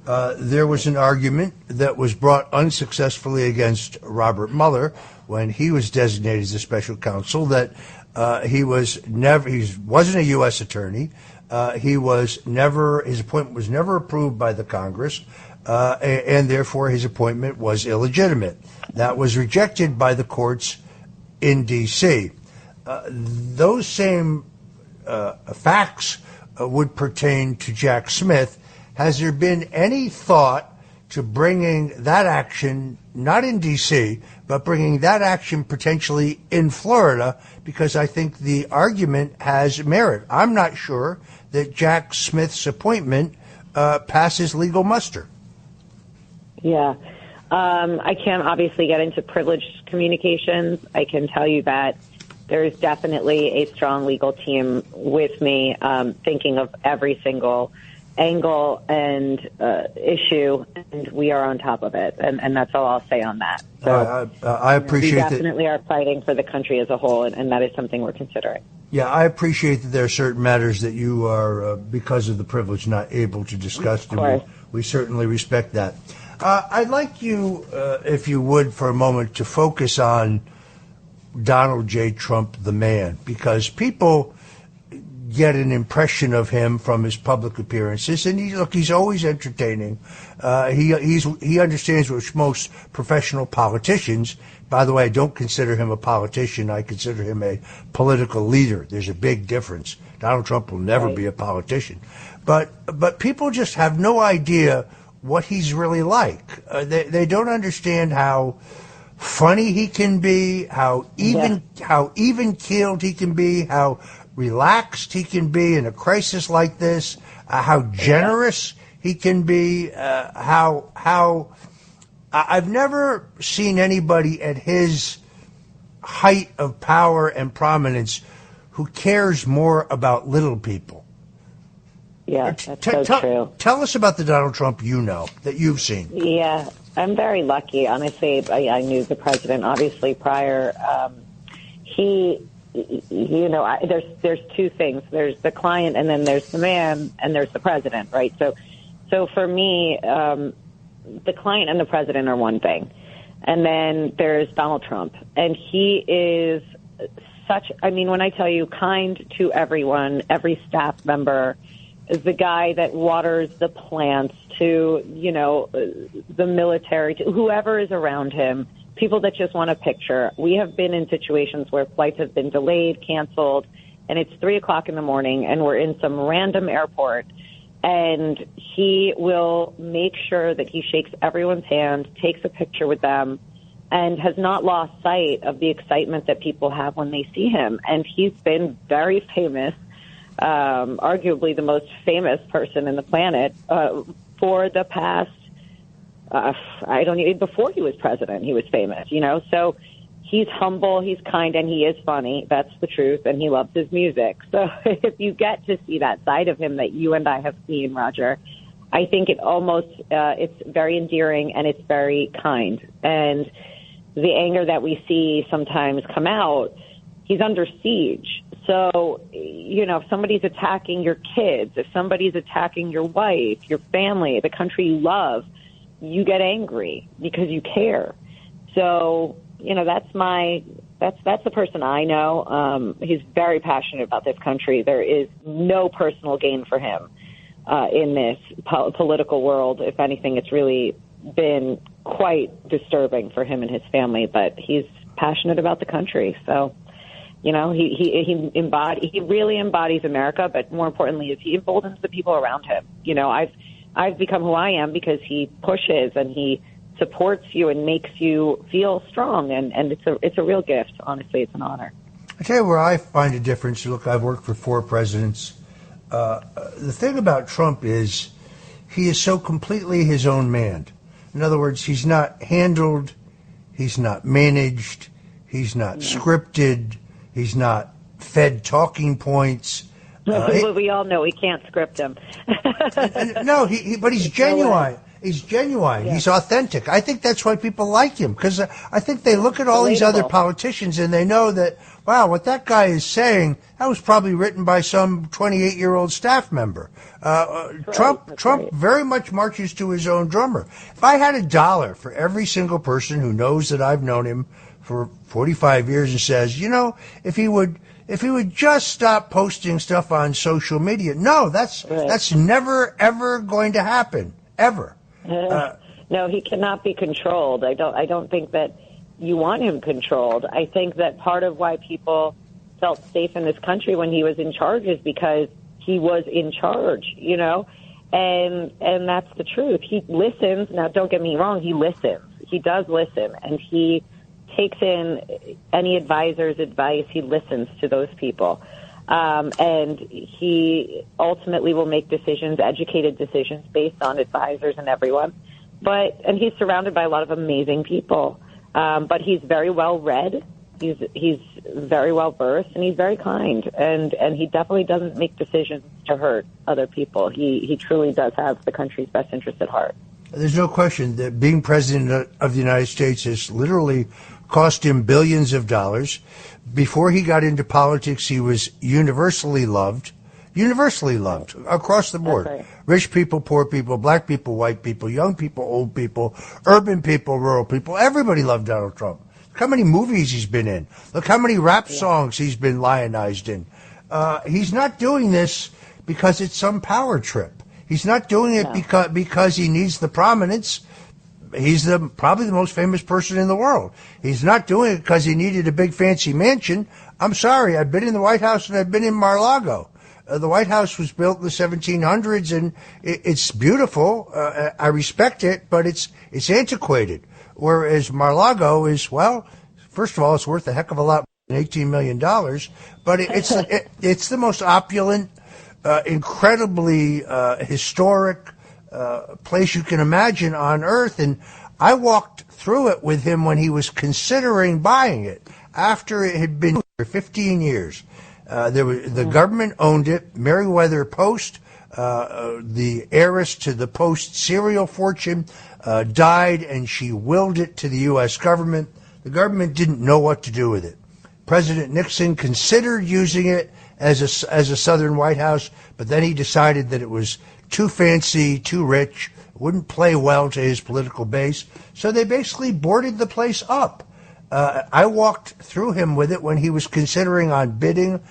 There was an argument that was brought unsuccessfully against Robert Mueller when he was designated as a special counsel that he wasn't a U.S. attorney. His appointment was never approved by the Congress, and therefore his appointment was illegitimate. That was rejected by the courts in D.C. Those same facts would pertain to Jack Smith. Has there been any thought to bringing that action, not in D.C., but bringing that action potentially in Florida? Because I think the argument has merit. I'm not sure that Jack Smith's appointment passes legal muster. Yeah. I can't obviously get into privileged communications. I can tell you that there's definitely a strong legal team with me thinking of every single angle and issue, and we are on top of it, and that's all I'll say on that. So I appreciate that. We definitely are fighting for the country as a whole, and that is something we're considering. Yeah, I appreciate that there are certain matters that you are, because of the privilege, not able to discuss. And we certainly respect that. I'd like you, if you would, for a moment, to focus on Donald J. Trump, the man, because people get an impression of him from his public appearances, and he's always entertaining. He understands what most professional politicians. By the way, I don't consider him a politician. I consider him a political leader. There's a big difference. Donald Trump will never be a politician, but people just have no idea what he's really like. They don't understand how funny he can be, how even-keeled he can be, how relaxed he can be in a crisis like this, how generous he can be, how I've never seen anybody at his height of power and prominence who cares more about little people. Yeah, that's so true. Tell us about the Donald Trump that you've seen. Yeah, I'm very lucky. Honestly, I knew the president obviously prior. There's two things. There's the client, and then there's the man, and there's the president, right? So for me, the client and the president are one thing, and then there's Donald Trump, and he is when I tell you, kind to everyone, every staff member, is the guy that waters the plants to, the military, to whoever is around him, people that just want a picture. We have been in situations where flights have been delayed, canceled, and it's 3:00 in the morning, and we're in some random airport, and he will make sure that he shakes everyone's hand, takes a picture with them, and has not lost sight of the excitement that people have when they see him. And he's been very famous arguably the most famous person in the planet for the past, before he was president, he was famous, So he's humble, he's kind, and he is funny. That's the truth, and he loves his music. So if you get to see that side of him that you and I have seen, Roger, I think it almost, it's very endearing and it's very kind. And the anger that we see sometimes come out, he's under siege. So, if somebody's attacking your kids, if somebody's attacking your wife, your family, the country you love, you get angry because you care. So, that's the person I know. He's very passionate about this country. There is no personal gain for him in this political world. If anything, it's really been quite disturbing for him and his family, but he's passionate about the country. So, he really embodies America, but more importantly is he emboldens the people around him. I've become who I am because he pushes and he supports you and makes you feel strong, and it's a real gift. Honestly, it's an honor. I tell you where I find a difference. Look, I've worked for 4 presidents. The thing about Trump is he is so completely his own man. In other words, he's not handled, he's not managed, he's not scripted, he's not fed talking points. We all know we can't script him. No, but he's genuine. He's genuine. Yeah. He's authentic. I think that's why people like him, because I think they look at all these other politicians and they know that, wow, what that guy is saying, that was probably written by some 28-year-old staff member. Trump very much marches to his own drummer. If I had $1 for every single person who knows that I've known him for 45 years and says, if he would just stop posting stuff on social media, no, that's never ever going to happen, ever. No, he cannot be controlled. I don't think that you want him controlled. I think that part of why people felt safe in this country when he was in charge is because he was in charge, and that's the truth. He listens. Now, don't get me wrong. He listens. He does listen, and he takes in any advisor's advice. He listens to those people. And he ultimately will make decisions, educated decisions, based on advisors and everyone. And he's surrounded by a lot of amazing people. But he's very well read. He's very well versed, and he's very kind. And he definitely doesn't make decisions to hurt other people. He truly does have the country's best interest at heart. There's no question that being president of the United States has literally cost him billions of dollars. Before he got into politics, he was universally loved across the board. Right. Rich people, poor people, black people, white people, young people, old people, urban people, rural people. Everybody loved Donald Trump. Look how many movies he's been in. Look how many rap songs he's been lionized in. He's not doing this because it's some power trip. He's not doing it because he needs the prominence. He's probably the most famous person in the world. He's not doing it because he needed a big fancy mansion. I'm sorry, I've been in the White House and I've been in Mar-a-Lago. The White House was built in the 1700s and it's beautiful. I respect it, but it's antiquated. Whereas Mar-a-Lago is, well, first of all, it's worth a heck of a lot more than $18 million, but it's the most opulent, incredibly historic place you can imagine on earth. And I walked through it with him when he was considering buying it after it had been for 15 years. The government owned it. Merriweather Post, the heiress to the Post cereal fortune, died, and she willed it to the U.S. government. The government didn't know what to do with it. President Nixon considered using it as a Southern White House, but then he decided that it was too fancy, too rich, wouldn't play well to his political base. So they basically boarded the place up. I walked through him with it when he was considering on bidding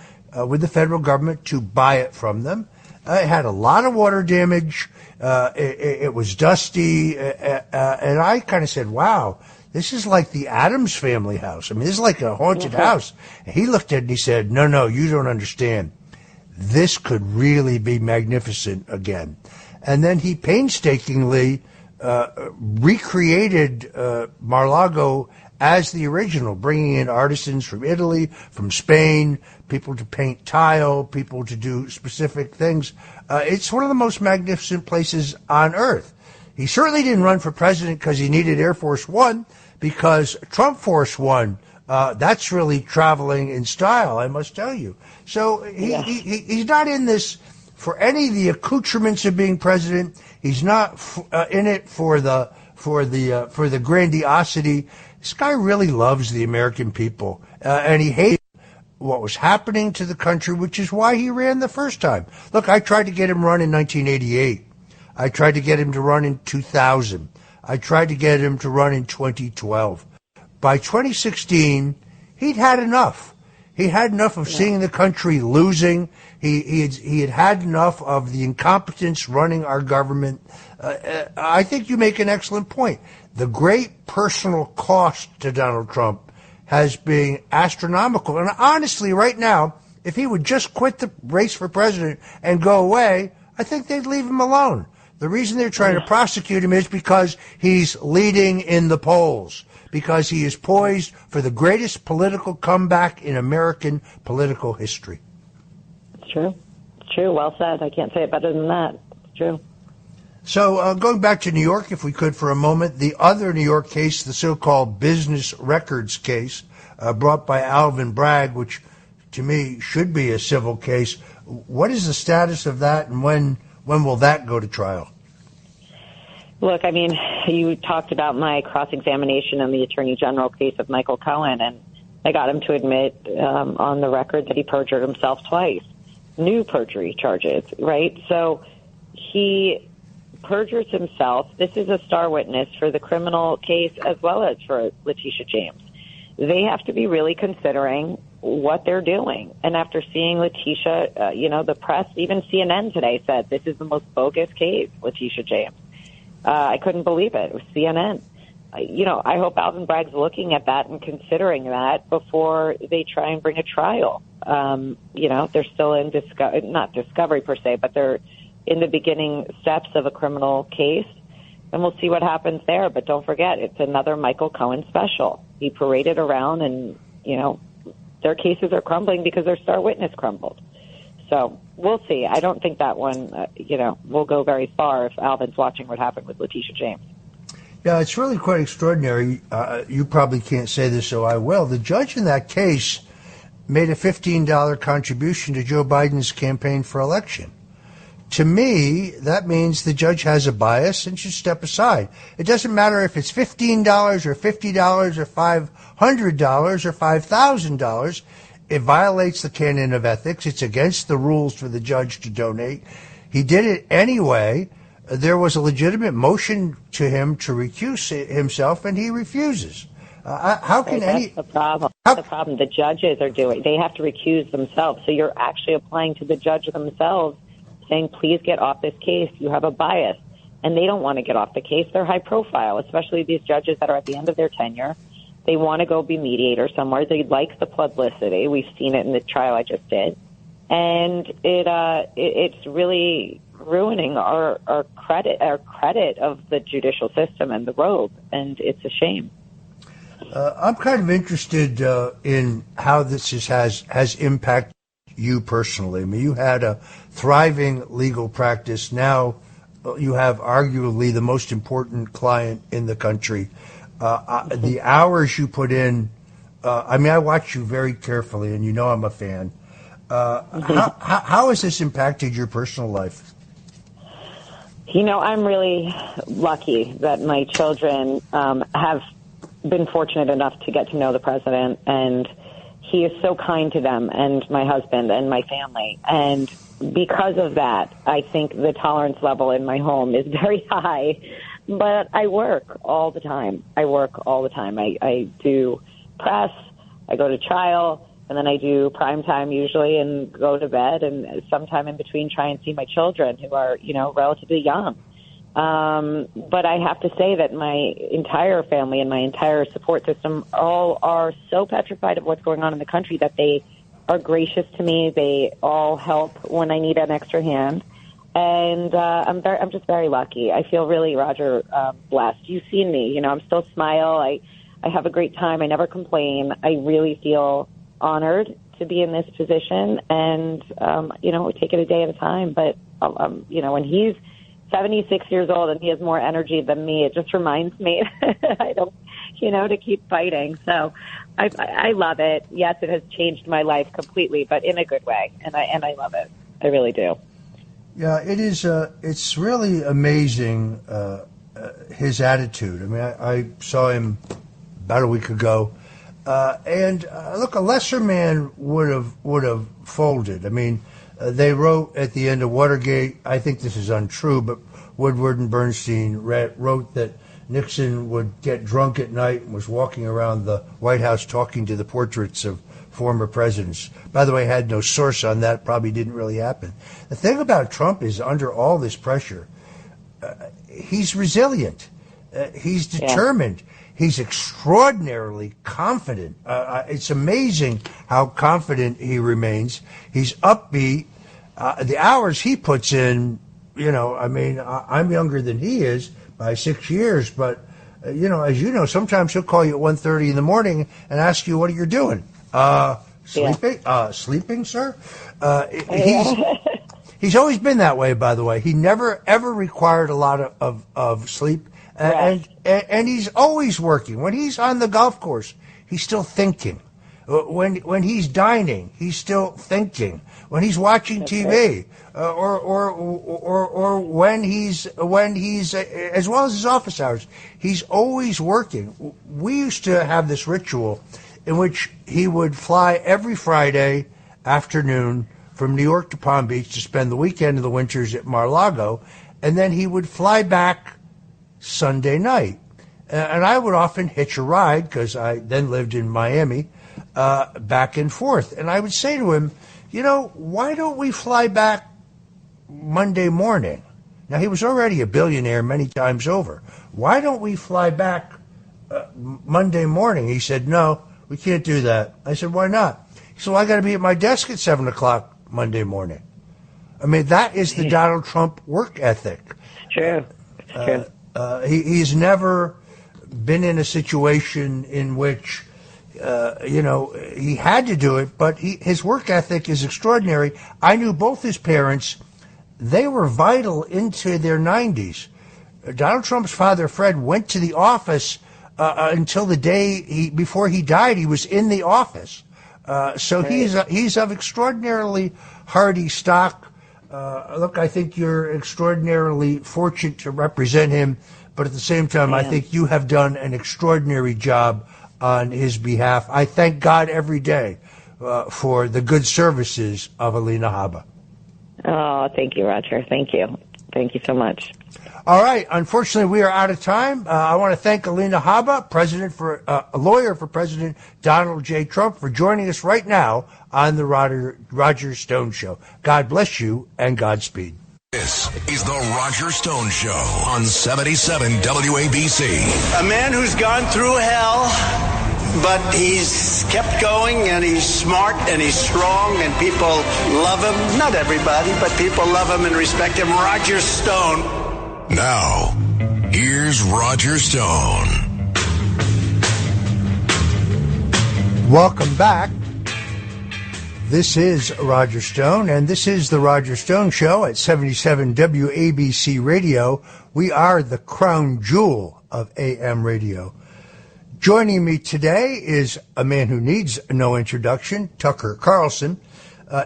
with the federal government to buy it from them. It had a lot of water damage. It was dusty. And I kind of said, wow, this is like the Addams Family house. I mean, this is like a haunted house. And he looked at it and he said, no, you don't understand. This could really be magnificent again. And then he painstakingly recreated Mar-a-Lago as the original, bringing in artisans from Italy, from Spain, people to paint tile, people to do specific things. It's one of the most magnificent places on earth. He certainly didn't run for president because he needed Air Force One, because Trump Force One, that's really traveling in style, I must tell you. So he's not in this for any of the accoutrements of being president. He's not in it for the grandiosity. This guy really loves the American people, and he hates what was happening to the country, which is why he ran the first time. Look, I tried to get him run in 1988. I tried to get him to run in 2000. I tried to get him to run in 2012. By 2016, he'd had enough. He had enough of seeing the country losing. He had enough of the incompetence running our government. I think you make an excellent point. The great personal cost to Donald Trump has been astronomical. And honestly, right now, if he would just quit the race for president and go away, I think they'd leave him alone. The reason they're trying to prosecute him is because he's leading in the polls, because he is poised for the greatest political comeback in American political history. It's true. It's true. Well said. I can't say it better than that. It's true. So going back to New York, if we could for a moment, the other New York case, the so-called business records case brought by Alvin Bragg, which to me should be a civil case. What is the status of that, and when will that go to trial? Look, I mean, you talked about my cross-examination in the Attorney General case of Michael Cohen, and I got him to admit on the record that he perjured himself twice. New perjury charges, right? So he perjures himself. This is a star witness for the criminal case as well as for Letitia James. They have to be really considering what they're doing. And after seeing Letitia, the press, even CNN today said this is the most bogus case, Letitia James. I couldn't believe it. It was CNN. I hope Alvin Bragg's looking at that and considering that before they try and bring a trial. They're still in not discovery per se, but they're in the beginning steps of a criminal case, and we'll see what happens there. But don't forget, it's another Michael Cohen special. He paraded around, and, their cases are crumbling because their star witness crumbled. So we'll see. I don't think that one, will go very far if Alvin's watching what happened with Letitia James. Yeah, it's really quite extraordinary. You probably can't say this, so I will. The judge in that case made a $15 contribution to Joe Biden's campaign for election. To me, that means the judge has a bias and should step aside. It doesn't matter if it's $15 or $50 or $500 or $5,000. It violates the canon of ethics. It's against the rules for the judge to donate. He did it anyway. There was a legitimate motion to him to recuse himself, and he refuses. How can That's the problem. That's the problem the judges are doing. They have to recuse themselves. So you're actually applying to the judge themselves, saying, please get off this case. You have a bias. And they don't want to get off the case. They're high profile, especially these judges that are at the end of their tenure. They want to go be mediator somewhere. They like the publicity. We've seen it in the trial I just did. And it's really ruining our credit of the judicial system and the robe. And it's a shame. I'm kind of interested in how this has impacted you personally. I mean, you had a thriving legal practice. Now you have arguably the most important client in the country. The hours you put in, I watch you very carefully, and I'm a fan. How has this impacted your personal life? I'm really lucky that my children have been fortunate enough to get to know the president, and he is so kind to them and my husband and my family. And because of that, I think the tolerance level in my home is very high. But I work all the time. I do press, I go to trial, and then I do prime time usually and go to bed, and sometime in between try and see my children who are, relatively young. But I have to say that my entire family and my entire support system all are so petrified of what's going on in the country that they are gracious to me. They all help when I need an extra hand. And I'm just very lucky. I feel really, Roger, blessed. You've seen me. I'm still smile. I have a great time. I never complain. I really feel honored to be in this position, and, we take it a day at a time. But, when he's 76 years old and he has more energy than me, it just reminds me I don't, to keep fighting. So I love it. Yes, it has changed my life completely, but in a good way. And I love it. I really do. Yeah, it is. It's really amazing, his attitude. I mean, I saw him about a week ago, and look, a lesser man would have folded. I mean, they wrote at the end of Watergate, I think this is untrue, but Woodward and Bernstein wrote that Nixon would get drunk at night and was walking around the White House talking to the portraits of former presidents. By the way, I had no source on that, probably didn't really happen. The thing about Trump is, under all this pressure, he's resilient. He's determined. Yeah. He's extraordinarily confident. It's amazing how confident he remains. He's upbeat. The hours he puts in, I'm younger than he is by 6 years, but, as you know, sometimes he'll call you at 1:30 in the morning and ask you, what are you doing? Sleeping? Yeah. Sleeping, sir? He's always been that way, by the way. He never, ever required a lot of sleep. Right. And he's always working. When he's on the golf course, he's still thinking. When he's dining, he's still thinking. When he's watching TV, or when he's as well as his office hours, he's always working. We used to have this ritual in which he would fly every Friday afternoon from New York to Palm Beach to spend the weekend of the winters at Mar-a-Lago, and then he would fly back Sunday night. And I would often hitch a ride, because I then lived in Miami, back and forth. And I would say to him, why don't we fly back Monday morning? Now, he was already a billionaire many times over. Why don't we fly back Monday morning? He said, no, we can't do that. I said, why not? He said, well, I got to be at my desk at 7 o'clock Monday morning. I mean, that is the Donald Trump work ethic. It's true. It's true. He's never been in a situation in which, he had to do it, but his work ethic is extraordinary. I knew both his parents. They were vital into their 90s. Donald Trump's father, Fred, went to the office until the day before he died. He was in the office. So right. He's of extraordinarily hardy stock. Look, I think you're extraordinarily fortunate to represent him, but at the same time, I think you have done an extraordinary job on his behalf. I thank God every day for the good services of Alina Habba. Oh, thank you, Roger. Thank you. Thank you so much. All right. Unfortunately, we are out of time. I want to thank Alina Habba, a lawyer for President Donald J. Trump, for joining us right now on the Roger Stone Show. God bless you and Godspeed. This is the Roger Stone Show on 77 WABC. A man who's gone through hell, but he's kept going, and he's smart, and he's strong, and people love him. Not everybody, but people love him and respect him. Roger Stone. Now, here's Roger Stone. Welcome back. This is Roger Stone, and this is the Roger Stone Show at 77 WABC Radio. We are the crown jewel of AM radio. Joining me today is a man who needs no introduction, Tucker Carlson.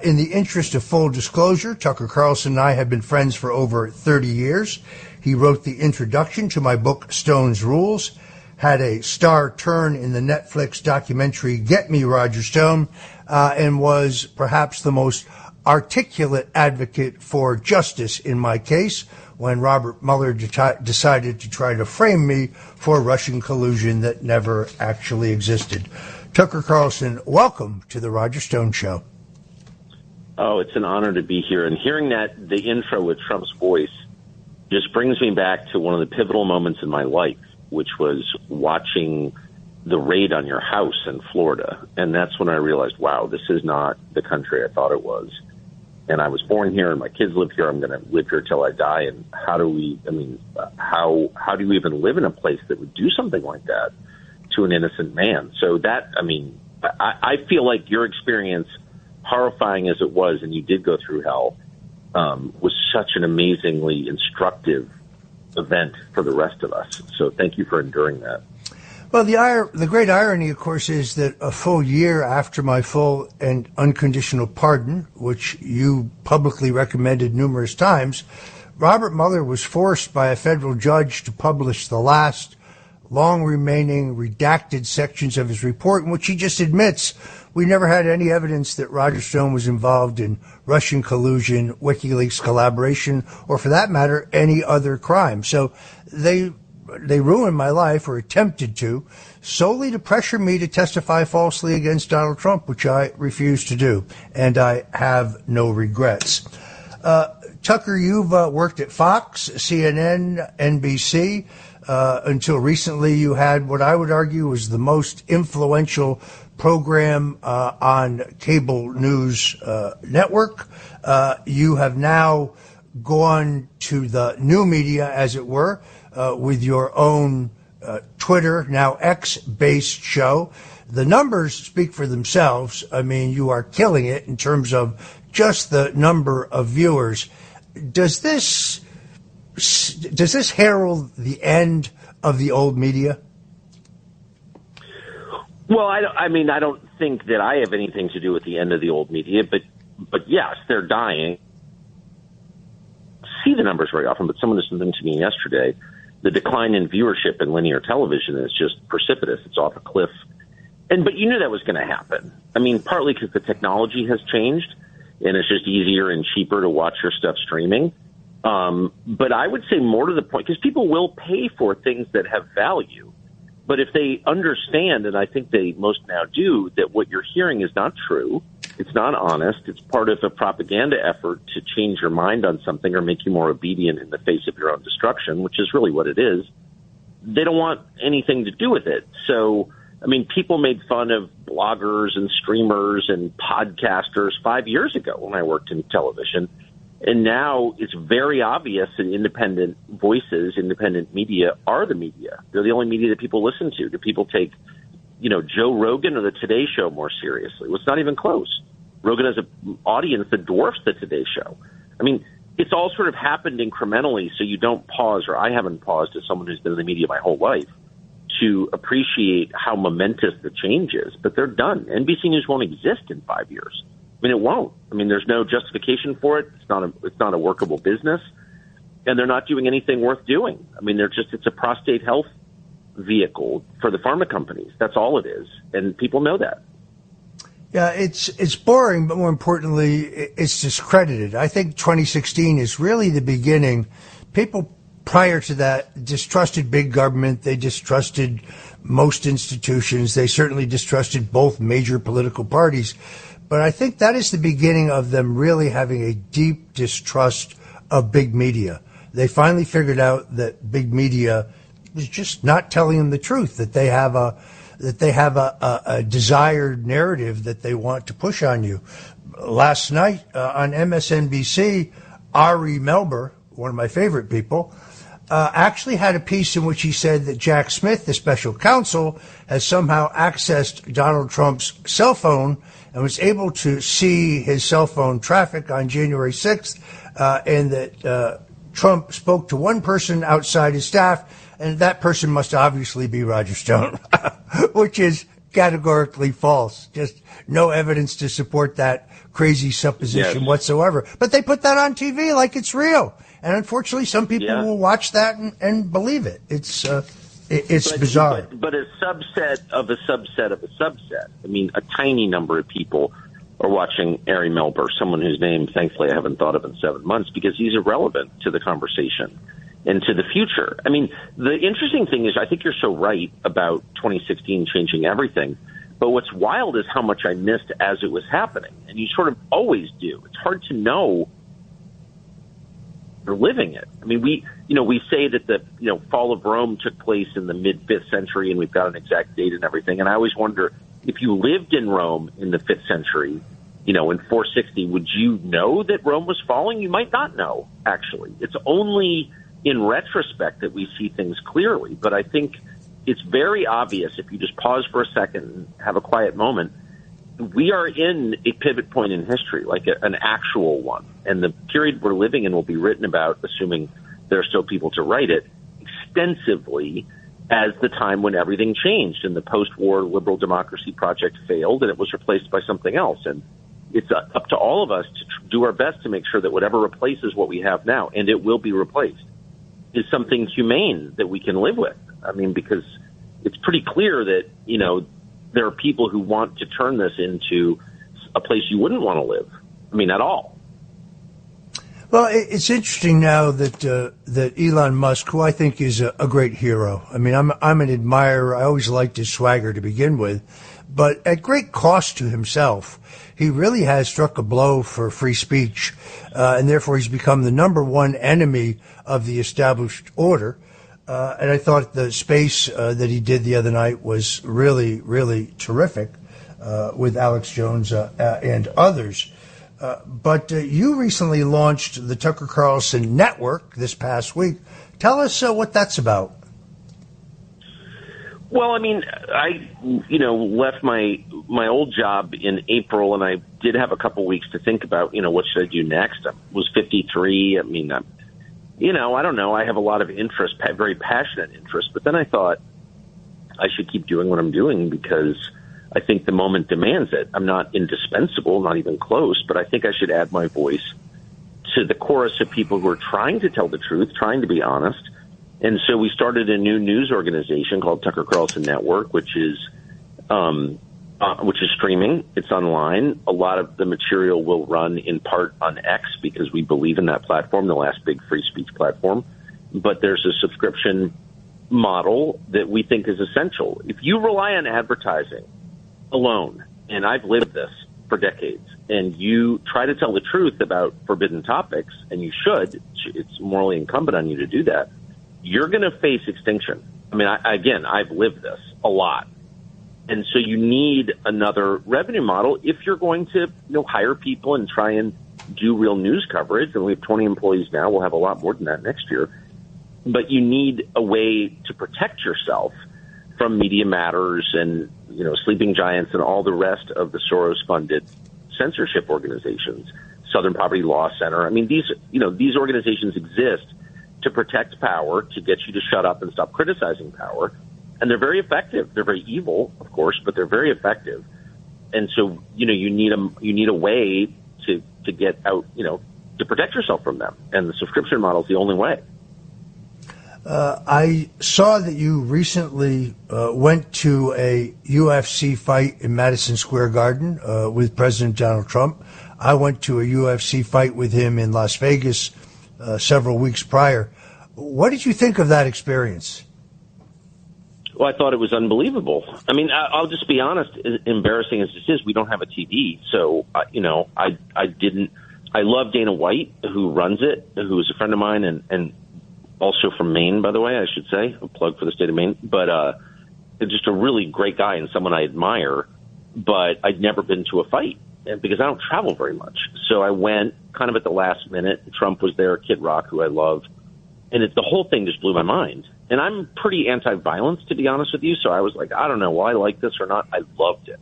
In the interest of full disclosure, Tucker Carlson and I have been friends for over 30 years. He wrote the introduction to my book, Stone's Rules, had a star turn in the Netflix documentary Get Me, Roger Stone, and was perhaps the most articulate advocate for justice in my case when Robert Mueller decided to try to frame me for Russian collusion that never actually existed. Tucker Carlson, welcome to the Roger Stone Show. Oh, it's an honor to be here. And hearing the intro with Trump's voice just brings me back to one of the pivotal moments in my life, which was watching the raid on your house in Florida. And that's when I realized, wow, this is not the country I thought it was. And I was born here and my kids live here. I'm going to live here till I die. And how do you even live in a place that would do something like that to an innocent man. So that, I mean, I feel like your experience, horrifying as it was, and you did go through hell, was such an amazingly instructive event for the rest of us. So thank you for enduring that. Well, the great irony, of course, is that a full year after my full and unconditional pardon, which you publicly recommended numerous times, Robert Mueller was forced by a federal judge to publish the last long-remaining redacted sections of his report, in which he just admits we never had any evidence that Roger Stone was involved in Russian collusion, WikiLeaks collaboration, or for that matter, any other crime. So they ruined my life, or attempted to, solely to pressure me to testify falsely against Donald Trump, which I refused to do, and I have no regrets. Tucker, you've worked at Fox, CNN, NBC. Until recently, you had what I would argue was the most influential program on cable news network. You have now gone to the new media, as it were, with your own Twitter, now X-based show. The numbers speak for themselves. I mean, you are killing it in terms of just the number of viewers. Does this herald the end of the old media? Well, I don't think that I have anything to do with the end of the old media, but yes, they're dying. See the numbers very often, but someone listened to me yesterday. The decline in viewership in linear television is just precipitous. It's off a cliff. But you knew that was going to happen. I mean, partly because the technology has changed and it's just easier and cheaper to watch your stuff streaming. But I would say more to the point, because people will pay for things that have value. But if they understand, and I think they most now do, that what you're hearing is not true, it's not honest, it's part of a propaganda effort to change your mind on something or make you more obedient in the face of your own destruction, which is really what it is, they don't want anything to do with it. So, I mean, people made fun of bloggers and streamers and podcasters 5 years ago when I worked in television. And now it's very obvious that independent voices, independent media are the media. They're the only media that people listen to. Do people take, Joe Rogan or the Today Show more seriously? Well, it's not even close. Rogan has an audience that dwarfs the Today Show. I mean, it's all sort of happened incrementally, so you don't pause, or I haven't paused as someone who's been in the media my whole life, to appreciate how momentous the change is. But they're done. NBC News won't exist in 5 years. I mean, it won't. I mean, there's no justification for it. It's not a workable business, and they're not doing anything worth doing. I mean, it's a prostate health vehicle for the pharma companies. That's all it is, and people know that. Yeah, it's boring, but more importantly, it's discredited. I think 2016 is really the beginning. People prior to that distrusted big government. They distrusted most institutions. They certainly distrusted both major political parties. But I think that is the beginning of them really having a deep distrust of big media. They finally figured out that big media is just not telling them the truth, that they have a desired narrative that they want to push on you. Last night on MSNBC, Ari Melber, one of my favorite people, actually had a piece in which he said that Jack Smith, the special counsel, has somehow accessed Donald Trump's cell phone and was able to see his cell phone traffic on January 6th, and that Trump spoke to one person outside his staff, and that person must obviously be Roger Stone, which is categorically false. Just no evidence to support that crazy supposition whatsoever. But they put that on TV like it's real. And unfortunately, some people will watch that and believe it. It's bizarre. But a subset of a subset of a subset. I mean, a tiny number of people are watching Ari Melber, someone whose name, thankfully, I haven't thought of in 7 months, because he's irrelevant to the conversation and to the future. I mean, the interesting thing is, I think you're so right about 2016 changing everything. But what's wild is how much I missed as it was happening. And you sort of always do. It's hard to know you're living it. I mean, we say that the, fall of Rome took place in the mid-5th century, and we've got an exact date and everything. And I always wonder, if you lived in Rome in the 5th century, in 460, would you know that Rome was falling? You might not know, actually. It's only in retrospect that we see things clearly. But I think it's very obvious if you just pause for a second and have a quiet moment. We are in a pivot point in history, like an actual one. And the period we're living in will be written about, assuming there are still people to write it, extensively as the time when everything changed and the post-war liberal democracy project failed and it was replaced by something else. And it's up to all of us to do our best to make sure that whatever replaces what we have now, and it will be replaced, is something humane that we can live with. I mean, because it's pretty clear that, you know, there are people who want to turn this into a place you wouldn't want to live. I mean, at all. Well, it's interesting now that Elon Musk, who I think is a great hero. I mean, I'm an admirer. I always liked his swagger to begin with, but at great cost to himself, he really has struck a blow for free speech, and therefore he's become the number one enemy of the established order. And I thought the space that he did the other night was really, really terrific with Alex Jones and others. But you recently launched the Tucker Carlson Network this past week. Tell us what that's about. Well, I mean, I, left my old job in April, and I did have a couple weeks to think about, what should I do next? I was 53. I mean, I don't know. I have a lot of interest, very passionate interest. But then I thought I should keep doing what I'm doing because I think the moment demands it. I'm not indispensable, not even close, but I think I should add my voice to the chorus of people who are trying to tell the truth, trying to be honest. And so we started a new news organization called Tucker Carlson Network, which is streaming. It's online. A lot of the material will run in part on X because we believe in that platform, the last big free speech platform. But there's a subscription model that we think is essential. If you rely on advertising alone, and I've lived this for decades, and you try to tell the truth about forbidden topics, and you should, it's morally incumbent on you to do that, you're going to face extinction. I mean, I've lived this a lot. And so you need another revenue model if you're going to hire people and try and do real news coverage. And we have 20 employees now. We'll have a lot more than that next year. But you need a way to protect yourself from Media Matters and, Sleeping Giants and all the rest of the Soros-funded censorship organizations, Southern Poverty Law Center. I mean, these organizations exist to protect power, to get you to shut up and stop criticizing power. And they're very effective. They're very evil, of course, but they're very effective. And so, you need a way to get out, to protect yourself from them. And the subscription model is the only way. I saw that you recently went to a UFC fight in Madison Square Garden with President Donald Trump. I went to a UFC fight with him in Las Vegas several weeks prior. What did you think of that experience? Well, I thought it was unbelievable. I mean, I'll just be honest, as embarrassing as this is, we don't have a TV. So, I love Dana White, who runs it, who is a friend of mine and also from Maine, by the way, I should say, a plug for the state of Maine, but just a really great guy and someone I admire, but I'd never been to a fight because I don't travel very much. So I went kind of at the last minute. Trump was there, Kid Rock, who I love, and the whole thing just blew my mind. And I'm pretty anti-violence, to be honest with you, so I was like, I don't know, will I like this or not? I loved it.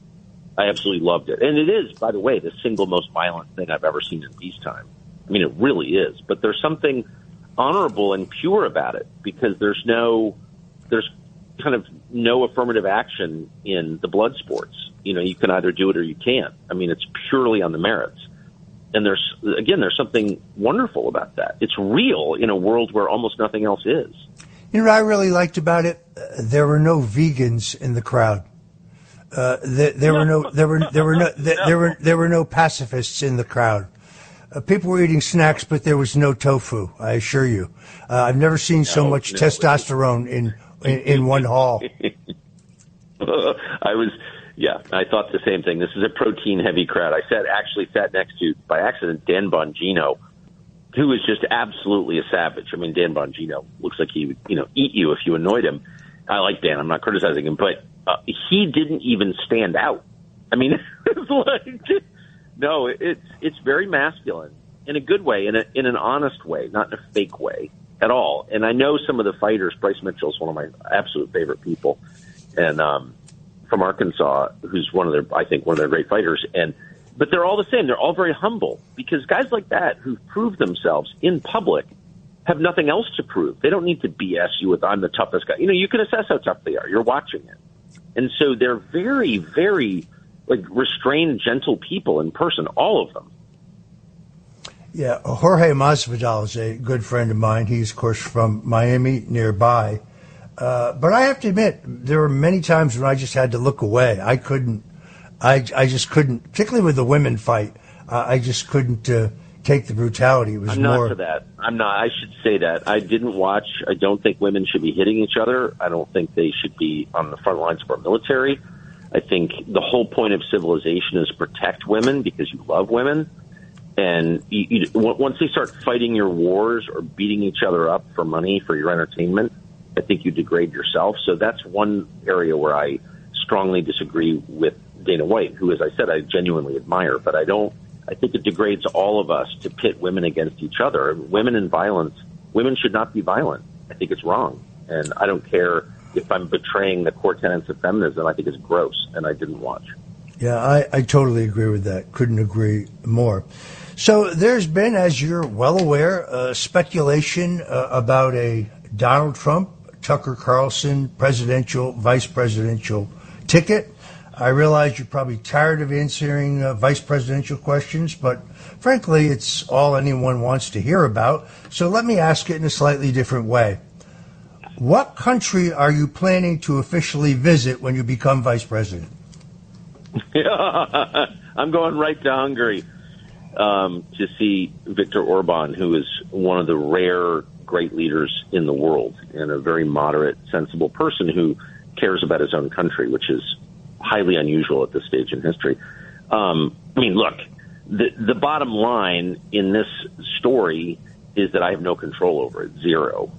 I absolutely loved it. And it is, by the way, the single most violent thing I've ever seen in peacetime. I mean, it really is. But there's something honorable and pure about it because there's kind of no affirmative action in the blood sports. You can either do it or you can't. I mean, it's purely on the merits. And there's something wonderful about that. It's real in a world where almost nothing else is. You know what I really liked about it? There were no vegans in the crowd. There were no pacifists in the crowd. People were eating snacks, but there was no tofu. I assure you. I've never seen so much testosterone in one hall. I thought the same thing. This is a protein-heavy crowd. I actually sat next to, by accident, Dan Bongino, who is just absolutely a savage. I mean, Dan Bongino looks like he would, eat you if you annoyed him. I like Dan. I'm not criticizing him, but he didn't even stand out. I mean, it's like, no, it's very masculine in a good way, in an honest way, not in a fake way. at all. And I know some of the fighters. Bryce Mitchell is one of my absolute favorite people, and from Arkansas, who's one of their great fighters. But they're all the same. They're all very humble, because guys like that who prove themselves in public have nothing else to prove. They don't need to BS you with, I'm the toughest guy. You can assess how tough they are. You're watching it. And so they're very, very restrained, gentle people in person, all of them. Yeah, Jorge Masvidal is a good friend of mine. He's, of course, from Miami, nearby. But I have to admit, there were many times when I just had to look away. I just couldn't, particularly with the women fight, I just couldn't take the brutality. It was I'm not for that. I'm not. I should say that. I didn't watch. I don't think women should be hitting each other. I don't think they should be on the front lines of our military. I think the whole point of civilization is protect women because you love women. And once they start fighting your wars or beating each other up for money, for your entertainment, I think you degrade yourself. So that's one area where I strongly disagree with Dana White, who, as I said, I genuinely admire. But I think it degrades all of us to pit women against each other. Women in violence, women should not be violent. I think it's wrong. And I don't care if I'm betraying the core tenets of feminism. I think it's gross, and I didn't watch. Yeah, I totally agree with that. Couldn't agree more. So there's been, as you're well aware, speculation about a Donald Trump, Tucker Carlson vice presidential ticket. I realize you're probably tired of answering vice presidential questions, but frankly, it's all anyone wants to hear about. So let me ask it in a slightly different way. What country are you planning to officially visit when you become vice president? I'm going right to Hungary to see Viktor Orban, who is one of the rare great leaders in the world and a very moderate, sensible person who cares about his own country, which is highly unusual at this stage in history. Look, the bottom line in this story is that I have no control over it, zero.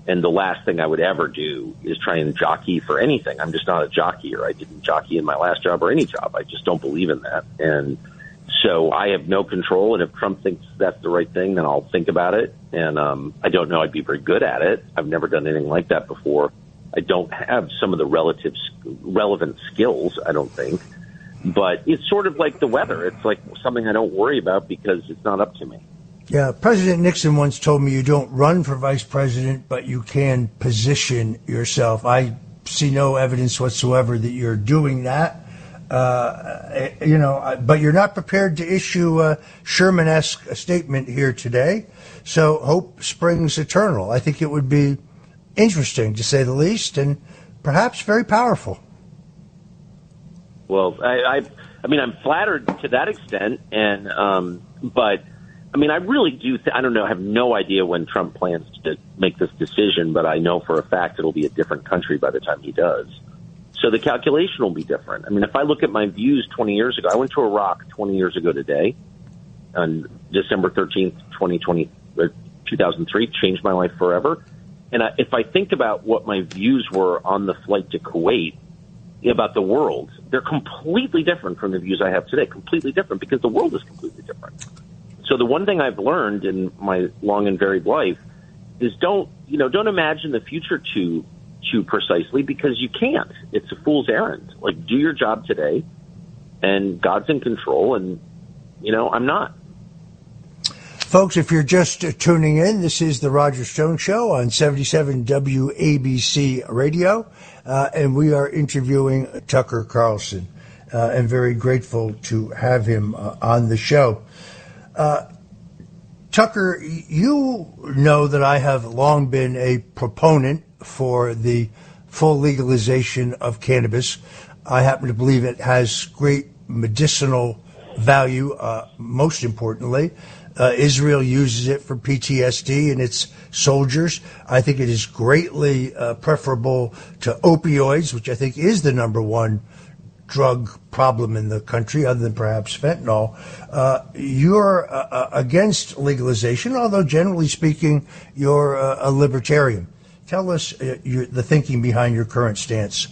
And the last thing I would ever do is try and jockey for anything. I'm just not a jockey, or I didn't jockey in my last job or any job. I just don't believe in that. And so I have no control. And if Trump thinks that's the right thing, then I'll think about it. And I don't know I'd be very good at it. I've never done anything like that before. I don't have some of the relevant skills, I don't think. But it's sort of like the weather. It's like something I don't worry about because it's not up to me. Yeah, President Nixon once told me you don't run for vice president, but you can position yourself. I see no evidence whatsoever that you're doing that. But you're not prepared to issue a Sherman-esque statement here today. So hope springs eternal. I think it would be interesting, to say the least, and perhaps very powerful. Well, I'm flattered to that extent, but I really do. I don't know. I have no idea when Trump plans to make this decision, but I know for a fact it'll be a different country by the time he does. So the calculation will be different. If I look at my views 20 years ago, I went to Iraq 20 years ago today, on December 13th, 2003, changed my life forever. And if I think about what my views were on the flight to Kuwait about the world, they're completely different from the views I have today. Completely different, because the world is completely different. So the one thing I've learned in my long and varied life is don't imagine the future too precisely, because you can't. It's a fool's errand. Do your job today, and God's in control, and I'm not. Folks, if you're just tuning in, this is the Roger Stone Show on 77 WABC Radio, and we are interviewing Tucker Carlson, and very grateful to have him on the show. Tucker, you know that I have long been a proponent for the full legalization of cannabis. I happen to believe it has great medicinal value, most importantly. Israel uses it for PTSD in its soldiers. I think it is greatly preferable to opioids, which I think is the number one drug problem in the country, other than perhaps fentanyl. You're against legalization, although generally speaking, you're a libertarian. Tell us the thinking behind your current stance.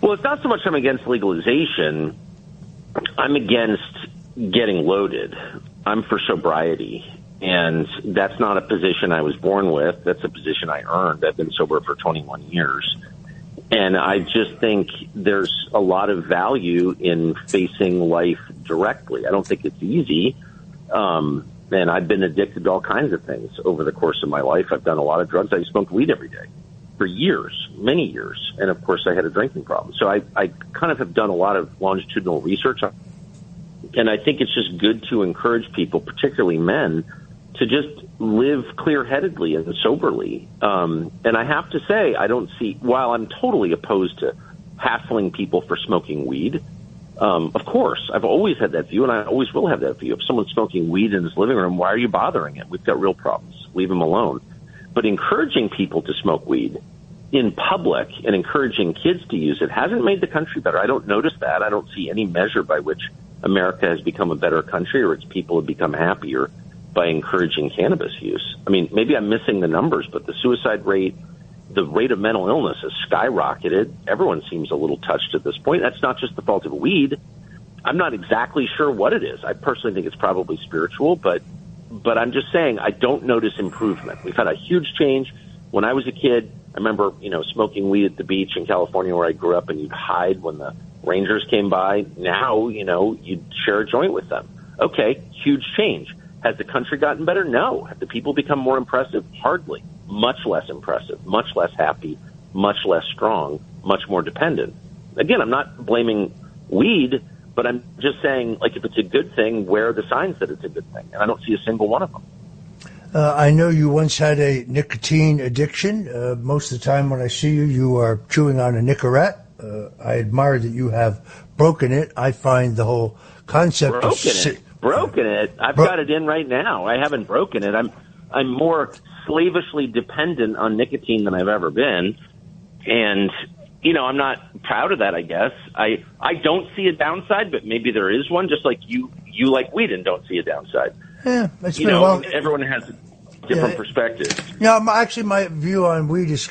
Well, it's not so much I'm against legalization. I'm against getting loaded. I'm for sobriety. And that's not a position I was born with. That's a position I earned. I've been sober for 21 years. And I just think there's a lot of value in facing life directly. I don't think it's easy. And I've been addicted to all kinds of things over the course of my life. I've done a lot of drugs. I smoked weed every day for years, many years. And, of course, I had a drinking problem. So I kind of have done a lot of longitudinal research. And I think it's just good to encourage people, particularly men, to just live clear-headedly and soberly. And I have to say, I don't see, while I'm totally opposed to hassling people for smoking weed, of course, I've always had that view, and I always will have that view. If someone's smoking weed in his living room, why are you bothering him? We've got real problems. Leave him alone. But encouraging people to smoke weed in public and encouraging kids to use it hasn't made the country better. I don't notice that. I don't see any measure by which America has become a better country or its people have become happier by encouraging cannabis use. I mean, maybe I'm missing the numbers, but the suicide rate, the rate of mental illness has skyrocketed. Everyone seems a little touched at this point. That's not just the fault of weed. I'm not exactly sure what it is. I personally think it's probably spiritual, but I'm just saying I don't notice improvement. We've had a huge change. When I was a kid, I remember, smoking weed at the beach in California where I grew up, and you'd hide when the Rangers came by. Now, you'd share a joint with them. Okay, huge change. Has the country gotten better? No. Have the people become more impressive? Hardly. Much less impressive, much less happy, much less strong, much more dependent. Again, I'm not blaming weed, but I'm just saying, if it's a good thing, where are the signs that it's a good thing? And I don't see a single one of them. I know you once had a nicotine addiction. Most of the time when I see you, you are chewing on a Nicorette. I admire that you have broken it. I find the whole concept Broken it. I've got it in right now. I haven't broken it. I'm more slavishly dependent on nicotine than I've ever been. And, I'm not proud of that, I guess. I don't see a downside, but maybe there is one, just like you like weed and don't see a downside. Yeah, that's been a while. Everyone has a different perspective. Actually, my view on weed is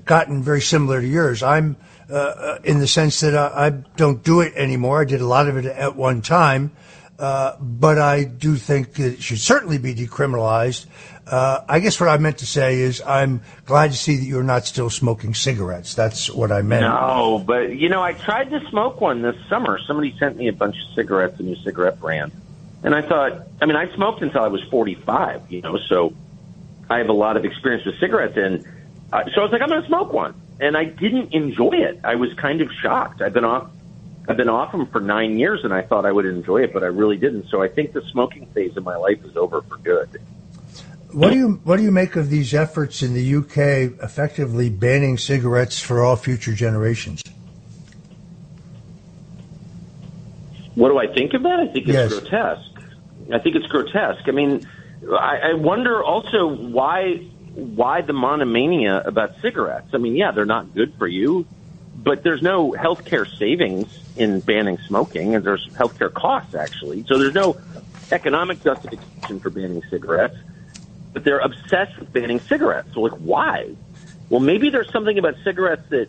gotten very similar to yours. I'm in the sense that I don't do it anymore. I did a lot of it at one time. But I do think that it should certainly be decriminalized. I guess what I meant to say is I'm glad to see that you're not still smoking cigarettes. That's what I meant. No, but, I tried to smoke one this summer. Somebody sent me a bunch of cigarettes, a new cigarette brand. And I thought, I smoked until I was 45, so I have a lot of experience with cigarettes. And so I was like, I'm going to smoke one. And I didn't enjoy it. I was kind of shocked. I've been off them for 9 years, and I thought I would enjoy it, but I really didn't. So I think the smoking phase of my life is over for good. What do you make of these efforts in the UK effectively banning cigarettes for all future generations? What do I think of that? I think it's grotesque. I think it's grotesque. I wonder also why the monomania about cigarettes. They're not good for you, but there's no healthcare savings in banning smoking, and there's healthcare costs, actually. So there's no economic justification for banning cigarettes, but they're obsessed with banning cigarettes. So, why? Well, maybe there's something about cigarettes that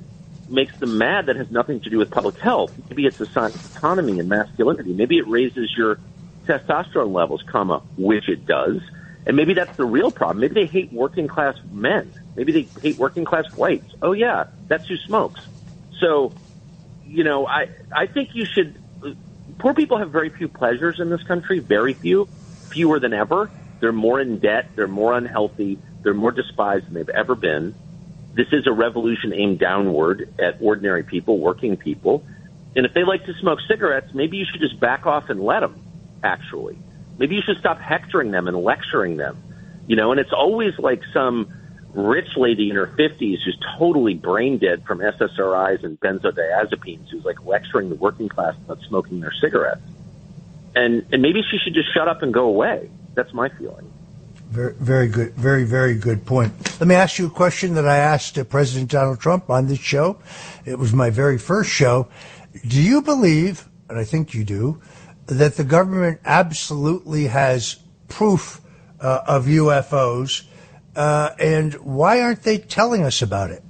makes them mad that has nothing to do with public health. Maybe it's a sign of autonomy and masculinity. Maybe it raises your testosterone levels, which it does. And maybe that's the real problem. Maybe they hate working-class men. Maybe they hate working-class whites. Oh, yeah, that's who smokes. So, I think you should – poor people have very few pleasures in this country, very few, fewer than ever. They're more in debt. They're more unhealthy. They're more despised than they've ever been. This is a revolution aimed downward at ordinary people, working people. And if they like to smoke cigarettes, maybe you should just back off and let them, actually. Maybe you should stop hectoring them and lecturing them. And it's always like some rich lady in her 50s who's totally brain dead from SSRIs and benzodiazepines who's lecturing the working class about smoking their cigarettes. And maybe she should just shut up and go away. That's my feeling. Very, very good. Very, very good point. Let me ask you a question that I asked President Donald Trump on this show. It was my very first show. Do you believe, and I think you do, that the government absolutely has proof of UFOs, and why aren't they telling us about it?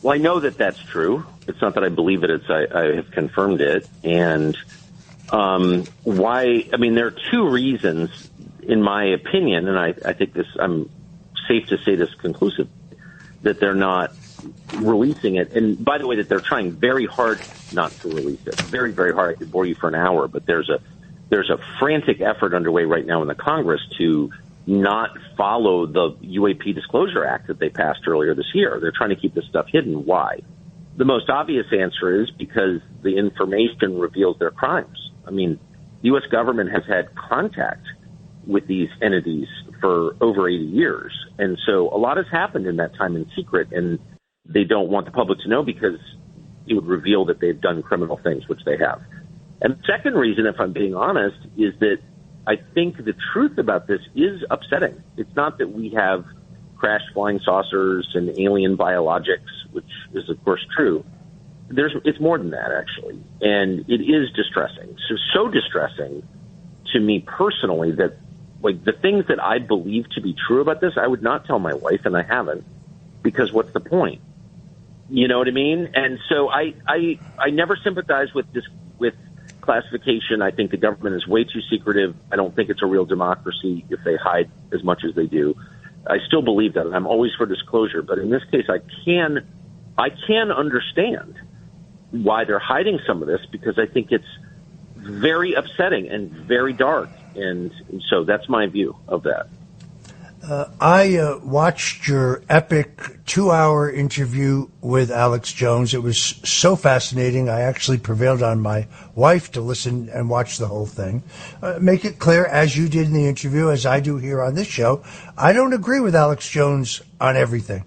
Well, I know that that's true. It's not that I believe it. I have confirmed it. And why? There are two reasons in my opinion, and I think this, I'm safe to say this conclusively, that they're not releasing it. And by the way, that they're trying very hard not to release it. Very, very hard. I could bore you for an hour, but there's a frantic effort underway right now in the Congress to not follow the UAP Disclosure Act that they passed earlier this year. They're trying to keep this stuff hidden. Why? The most obvious answer is because the information reveals their crimes. I mean, the U.S. government has had contact with these entities for over 80 years. And so a lot has happened in that time in secret, and they don't want the public to know because it would reveal that they've done criminal things, which they have. And the second reason, if I'm being honest, is that I think the truth about this is upsetting. It's not that we have crashed flying saucers and alien biologics, which is, of course, true. It's more than that, actually. And it is distressing. So distressing to me personally that, like, the things that I believe to be true about this, I would not tell my wife, and I haven't, because what's the point? You know what I mean? And so I never sympathize with this, with classification. I think the government is way too secretive. I don't think it's a real democracy if they hide as much as they do. I still believe that, and I'm always for disclosure. But in this case, I can understand why they're hiding some of this, because I think it's very upsetting and very dark. And so that's my view of that. I watched your epic 2-hour interview with Alex Jones. It was so fascinating. I actually prevailed on my wife to listen and watch the whole thing. Make it clear, as you did in the interview, as I do here on this show, I don't agree with Alex Jones on everything.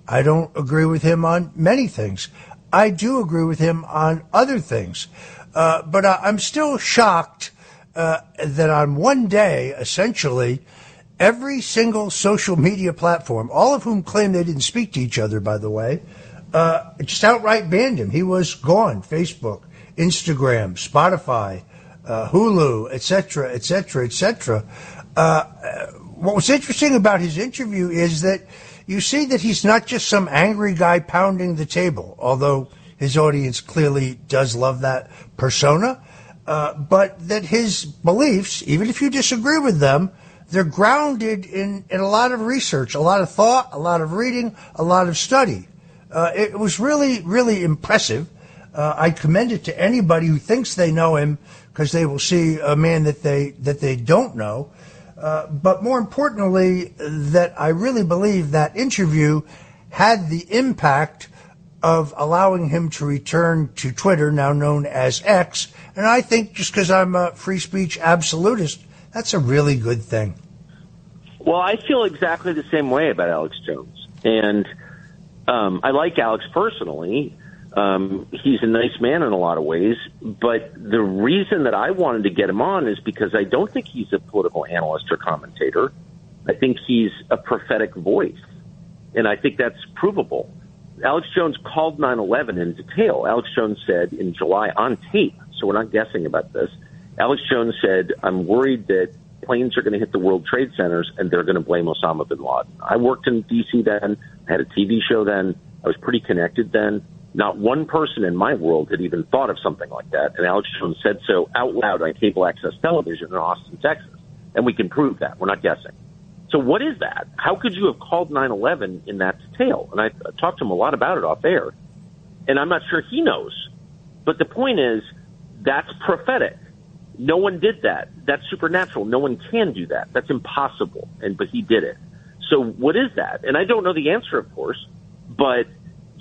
I don't agree with him on many things. I do agree with him on other things. But I'm still shocked that on one day, essentially, every single social media platform, all of whom claim they didn't speak to each other, by the way, just outright banned him. He was gone. Facebook, Instagram, Spotify, Hulu, et cetera, et cetera, et cetera. What was interesting about his interview is that you see that he's not just some angry guy pounding the table, although his audience clearly does love that persona, but that his beliefs, even if you disagree with them, they're grounded in a lot of research, a lot of thought, a lot of reading, a lot of study. It was really, really impressive. I commend it to anybody who thinks they know him, because they will see a man that they don't know. But more importantly, that I really believe that interview had the impact of allowing him to return to Twitter, now known as X. And I think just because I'm a free speech absolutist, that's a really good thing. Well, I feel exactly the same way about Alex Jones. And I like Alex personally. He's a nice man in a lot of ways. But the reason that I wanted to get him on is because I don't think he's a political analyst or commentator. I think he's a prophetic voice. And I think that's provable. Alex Jones called 9/11 in detail. Alex Jones said in July on tape, so we're not guessing about this, Alex Jones said, I'm worried that planes are going to hit the World Trade Centers and they're going to blame Osama bin Laden. I worked in D.C. then. I had a TV show then. I was pretty connected then. Not one person in my world had even thought of something like that. And Alex Jones said so out loud on cable access television in Austin, Texas. And we can prove that. We're not guessing. So what is that? How could you have called 9/11 in that detail? And I talked to him a lot about it off air. And I'm not sure he knows. But the point is, that's prophetic. No one did that. That's supernatural. No one can do that. That's impossible. But he did it. So what is that? And I don't know the answer, of course, but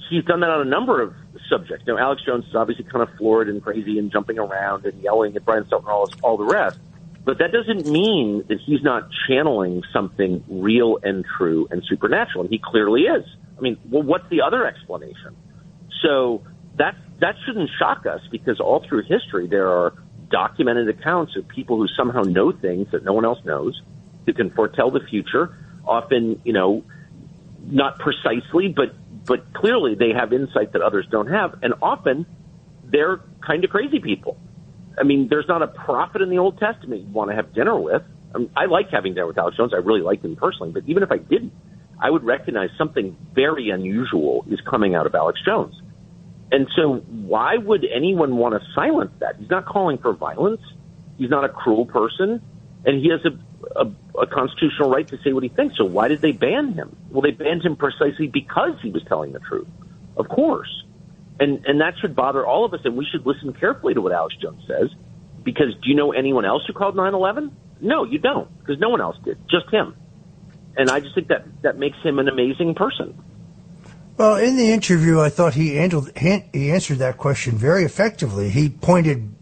he's done that on a number of subjects. Now, Alex Jones is obviously kind of florid and crazy and jumping around and yelling at Brian Stelter and all the rest. But that doesn't mean that he's not channeling something real and true and supernatural. And he clearly is. I mean, well, what's the other explanation? So that shouldn't shock us, because all through history there are documented accounts of people who somehow know things that no one else knows, who can foretell the future, often, not precisely, but clearly they have insight that others don't have. And often they're kind of crazy people. I mean, there's not a prophet in the Old Testament you want to have dinner with. I like having dinner with Alex Jones. I really like him personally. But even if I didn't, I would recognize something very unusual is coming out of Alex Jones. And so why would anyone want to silence that? He's not calling for violence. He's not a cruel person. And he has a constitutional right to say what he thinks. So why did they ban him? Well, they banned him precisely because he was telling the truth, of course. And that should bother all of us, and we should listen carefully to what Alex Jones says, because do you know anyone else who called 9/11? No, you don't, because no one else did, just him. And I just think that makes him an amazing person. Well, in the interview, I thought he answered that question very effectively. He pointed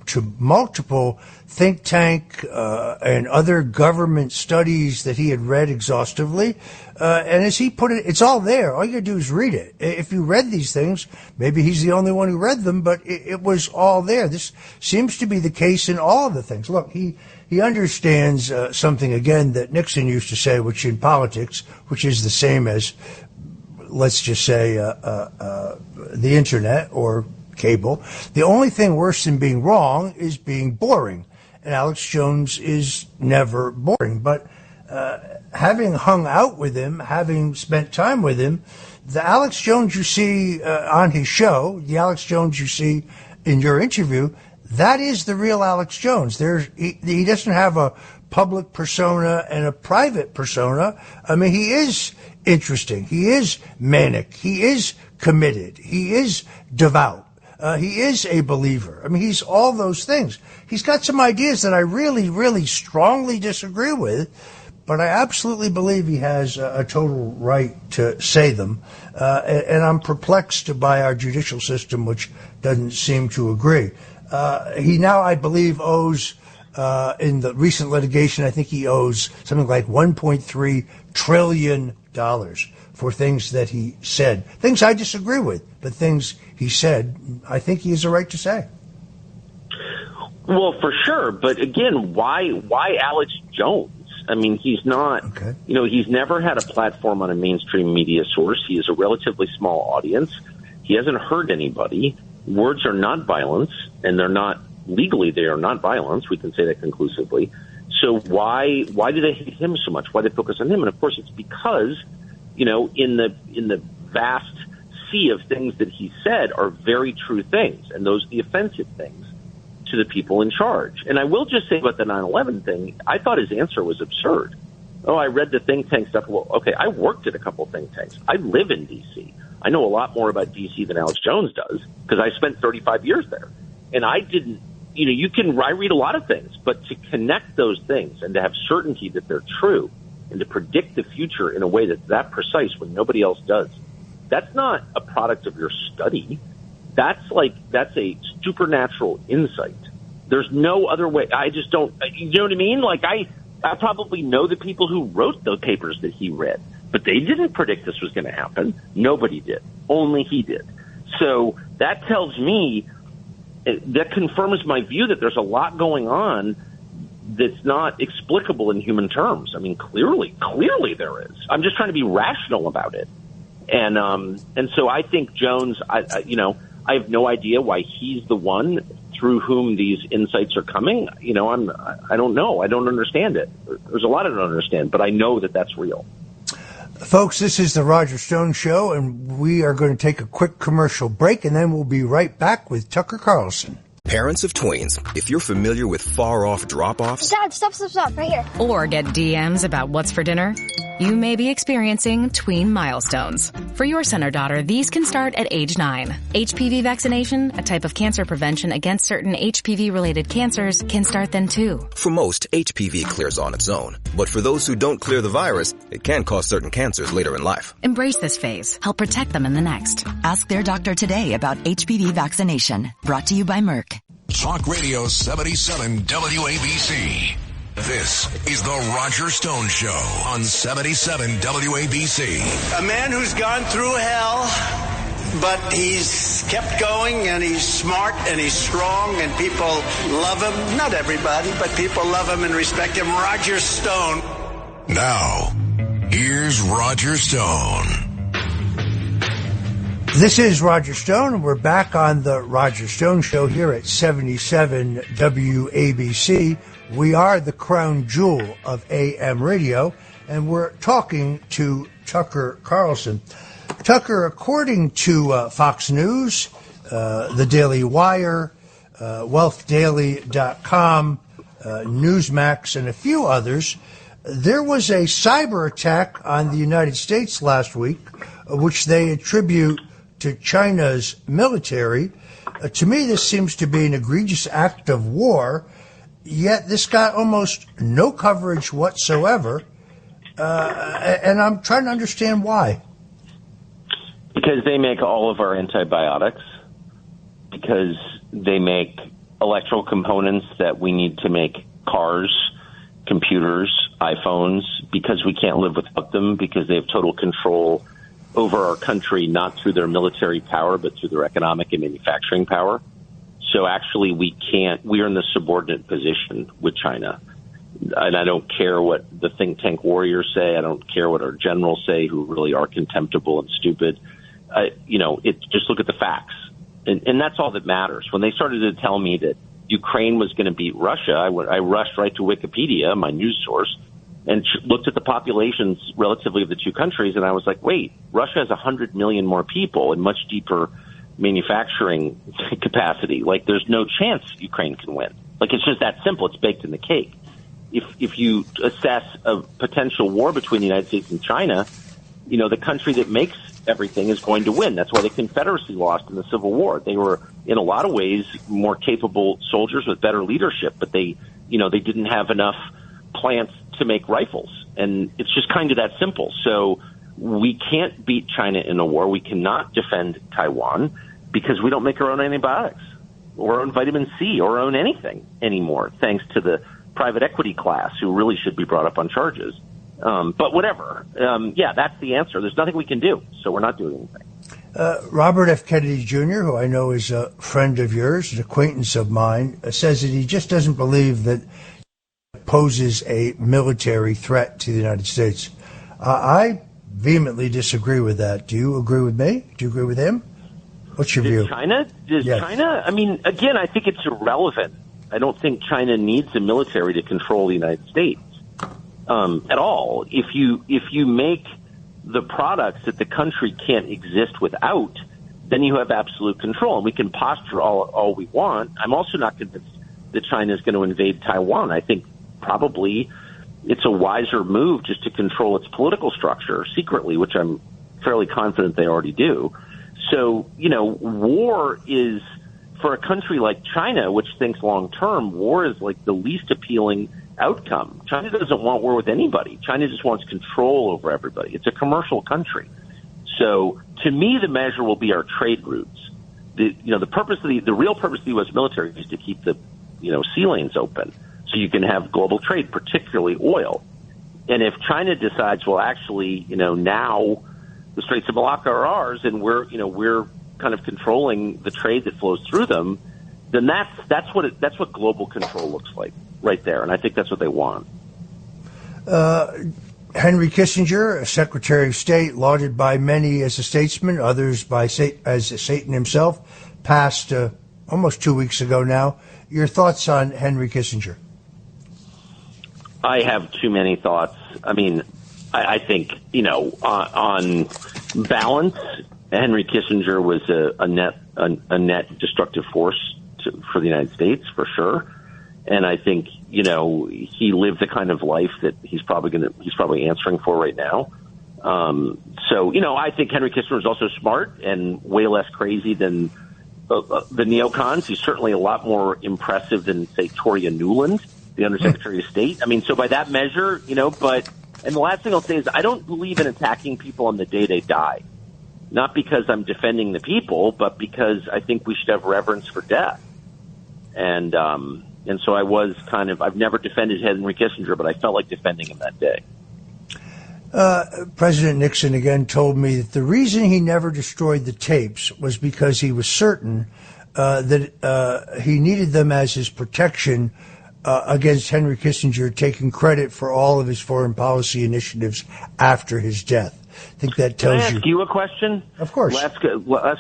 to multiple think tank and other government studies that he had read exhaustively. And as he put it, it's all there. All you gotta do is read it. If you read these things, maybe he's the only one who read them, but it was all there. This seems to be the case in all of the things. Look, he understands something, again, that Nixon used to say, which in politics, which is the same as, let's just say, the internet or cable. The only thing worse than being wrong is being boring. And Alex Jones is never boring. But having hung out with him, having spent time with him, the Alex Jones you see on his show, the Alex Jones you see in your interview, that is the real Alex Jones. He doesn't have a public persona and a private persona. I mean, he is interesting. He is manic. He is committed. He is devout. He is a believer. I mean, he's all those things. He's got some ideas that I really, really strongly disagree with, but I absolutely believe he has a total right to say them. And I'm perplexed by our judicial system, which doesn't seem to agree. He now, I believe, owes, in the recent litigation, I think he owes something like $1.3 trillion for things that he said. Things I disagree with, but things he said, I think he has a right to say. Well, for sure. But again, why Alex Jones? I mean, he's not, he's never had a platform on a mainstream media source. He is a relatively small audience. He hasn't hurt anybody. Words are not violence, and they're not, legally, they are not violence. We can say that conclusively. So why do they hate him so much? Why do they focus on him? And of course, it's because, in the vast sea of things that he said are very true things, and those are the offensive things to the people in charge. And I will just say about the 9/11 thing, I thought his answer was absurd. Oh, I read the think tank stuff. Well, okay, I worked at a couple think tanks. I live in D.C. I know a lot more about D.C. than Alex Jones does because I spent 35 years there. And I didn't, I read a lot of things, but to connect those things and to have certainty that they're true and to predict the future in a way that's that precise when nobody else does, that's not a product of your study. That's a supernatural insight. There's no other way. I just don't, you know what I mean? Like I probably know the people who wrote the papers that he read, but they didn't predict this was going to happen. Nobody did. Only he did. So that tells me, that confirms my view that there's a lot going on that's not explicable in human terms. I mean, clearly there is. I'm just trying to be rational about it. And so I think Jones, I have no idea why he's the one through whom these insights are coming. I don't know. I don't understand it. There's a lot I don't understand, but I know that that's real. Folks, this is the Roger Stone Show, and we are going to take a quick commercial break, and then we'll be right back with Tucker Carlson. Parents of twins, if you're familiar with far-off drop-offs... Dad, stop, right here. Or get DMs about what's for dinner, you may be experiencing tween milestones. For your son or daughter, these can start at age 9. HPV vaccination, a type of cancer prevention against certain HPV-related cancers, can start then too. For most, HPV clears on its own. But for those who don't clear the virus, it can cause certain cancers later in life. Embrace this phase. Help protect them in the next. Ask their doctor today about HPV vaccination. Brought to you by Merck. Talk Radio 77 WABC. This is the Roger Stone Show on 77 WABC. A man who's gone through hell, but he's kept going, and he's smart, and he's strong, and people love him. Not everybody, but people love him and respect him. Roger Stone. Now, here's Roger Stone. This is Roger Stone, and we're back on the Roger Stone Show here at 77 WABC. We are the crown jewel of AM radio, and we're talking to Tucker Carlson. Tucker, according to Fox News, The Daily Wire, WealthDaily.com, Newsmax, and a few others. There was a cyber attack on the United States last week, which they attribute to China's military. To me, this seems to be an egregious act of war, yet this got almost no coverage whatsoever, and I'm trying to understand why. Because they make all of our antibiotics, because they make electrical components that we need to make cars, computers, iPhones, because we can't live without them, because they have total control over our country, not through their military power, but through their economic and manufacturing power. So actually we're in the subordinate position with China. And I don't care what the think tank warriors say. I don't care what our generals say, who really are contemptible and stupid. Just look at the facts. And that's all that matters. When they started to tell me that Ukraine was going to beat Russia, I rushed right to Wikipedia, my news source, and looked at the populations relatively of the two countries, and I was like, wait, Russia has 100 million more people and much deeper manufacturing capacity. Like, there's no chance Ukraine can win. Like, it's just that simple. It's baked in the cake. If you assess a potential war between the United States and China, the country that makes everything is going to win. That's why the Confederacy lost in the Civil War. They were, in a lot of ways, more capable soldiers with better leadership, but they didn't have enough plants to make rifles. And it's just kind of that simple. So we can't beat China in a war. We cannot defend Taiwan because we don't make our own antibiotics or our own vitamin C or our own anything anymore, thanks to the private equity class who really should be brought up on charges. But whatever. That's the answer. There's nothing we can do, so we're not doing anything. Robert F. Kennedy Jr., who I know is a friend of yours, an acquaintance of mine, says that he just doesn't believe that poses a military threat to the United States. I vehemently disagree with that. Do you agree with me? Do you agree with him? What's your view? China? China? I mean, again, I think it's irrelevant. I don't think China needs a military to control the United States at all. If you make the products that the country can't exist without, then you have absolute control. And we can posture all we want. I'm also not convinced that China is going to invade Taiwan. I think probably it's a wiser move just to control its political structure secretly, which I'm fairly confident they already do. So, war is, for a country like China, which thinks long term, war is like the least appealing outcome. China doesn't want war with anybody. China just wants control over everybody. It's a commercial country. So to me, the measure will be our trade routes. The real purpose of the U.S. military is to keep the, sea lanes open so you can have global trade, particularly oil. And if China decides, well, actually, now the Straits of Malacca are ours and we're kind of controlling the trade that flows through them, then that's what global control looks like right there. And I think that's what they want. Henry Kissinger, Secretary of State, lauded by many as a statesman, others as Satan himself, passed almost 2 weeks ago now. Your thoughts on Henry Kissinger? I have too many thoughts. I mean, I think, on balance, Henry Kissinger was a net destructive force for the United States, for sure. And I think, he lived the kind of life that he's probably answering for right now. I think Henry Kissinger is also smart and way less crazy than the neocons. He's certainly a lot more impressive than, say, Toria Nuland, the Undersecretary of State. I mean, so by that measure, and the last thing I'll say is I don't believe in attacking people on the day they die. Not because I'm defending the people, but because I think we should have reverence for death. And so I was I've never defended Henry Kissinger, but I felt like defending him that day. President Nixon again told me that the reason he never destroyed the tapes was because he was certain that he needed them as his protection against Henry Kissinger taking credit for all of his foreign policy initiatives after his death. I think that tells you. Can I ask you a question? Of course. Last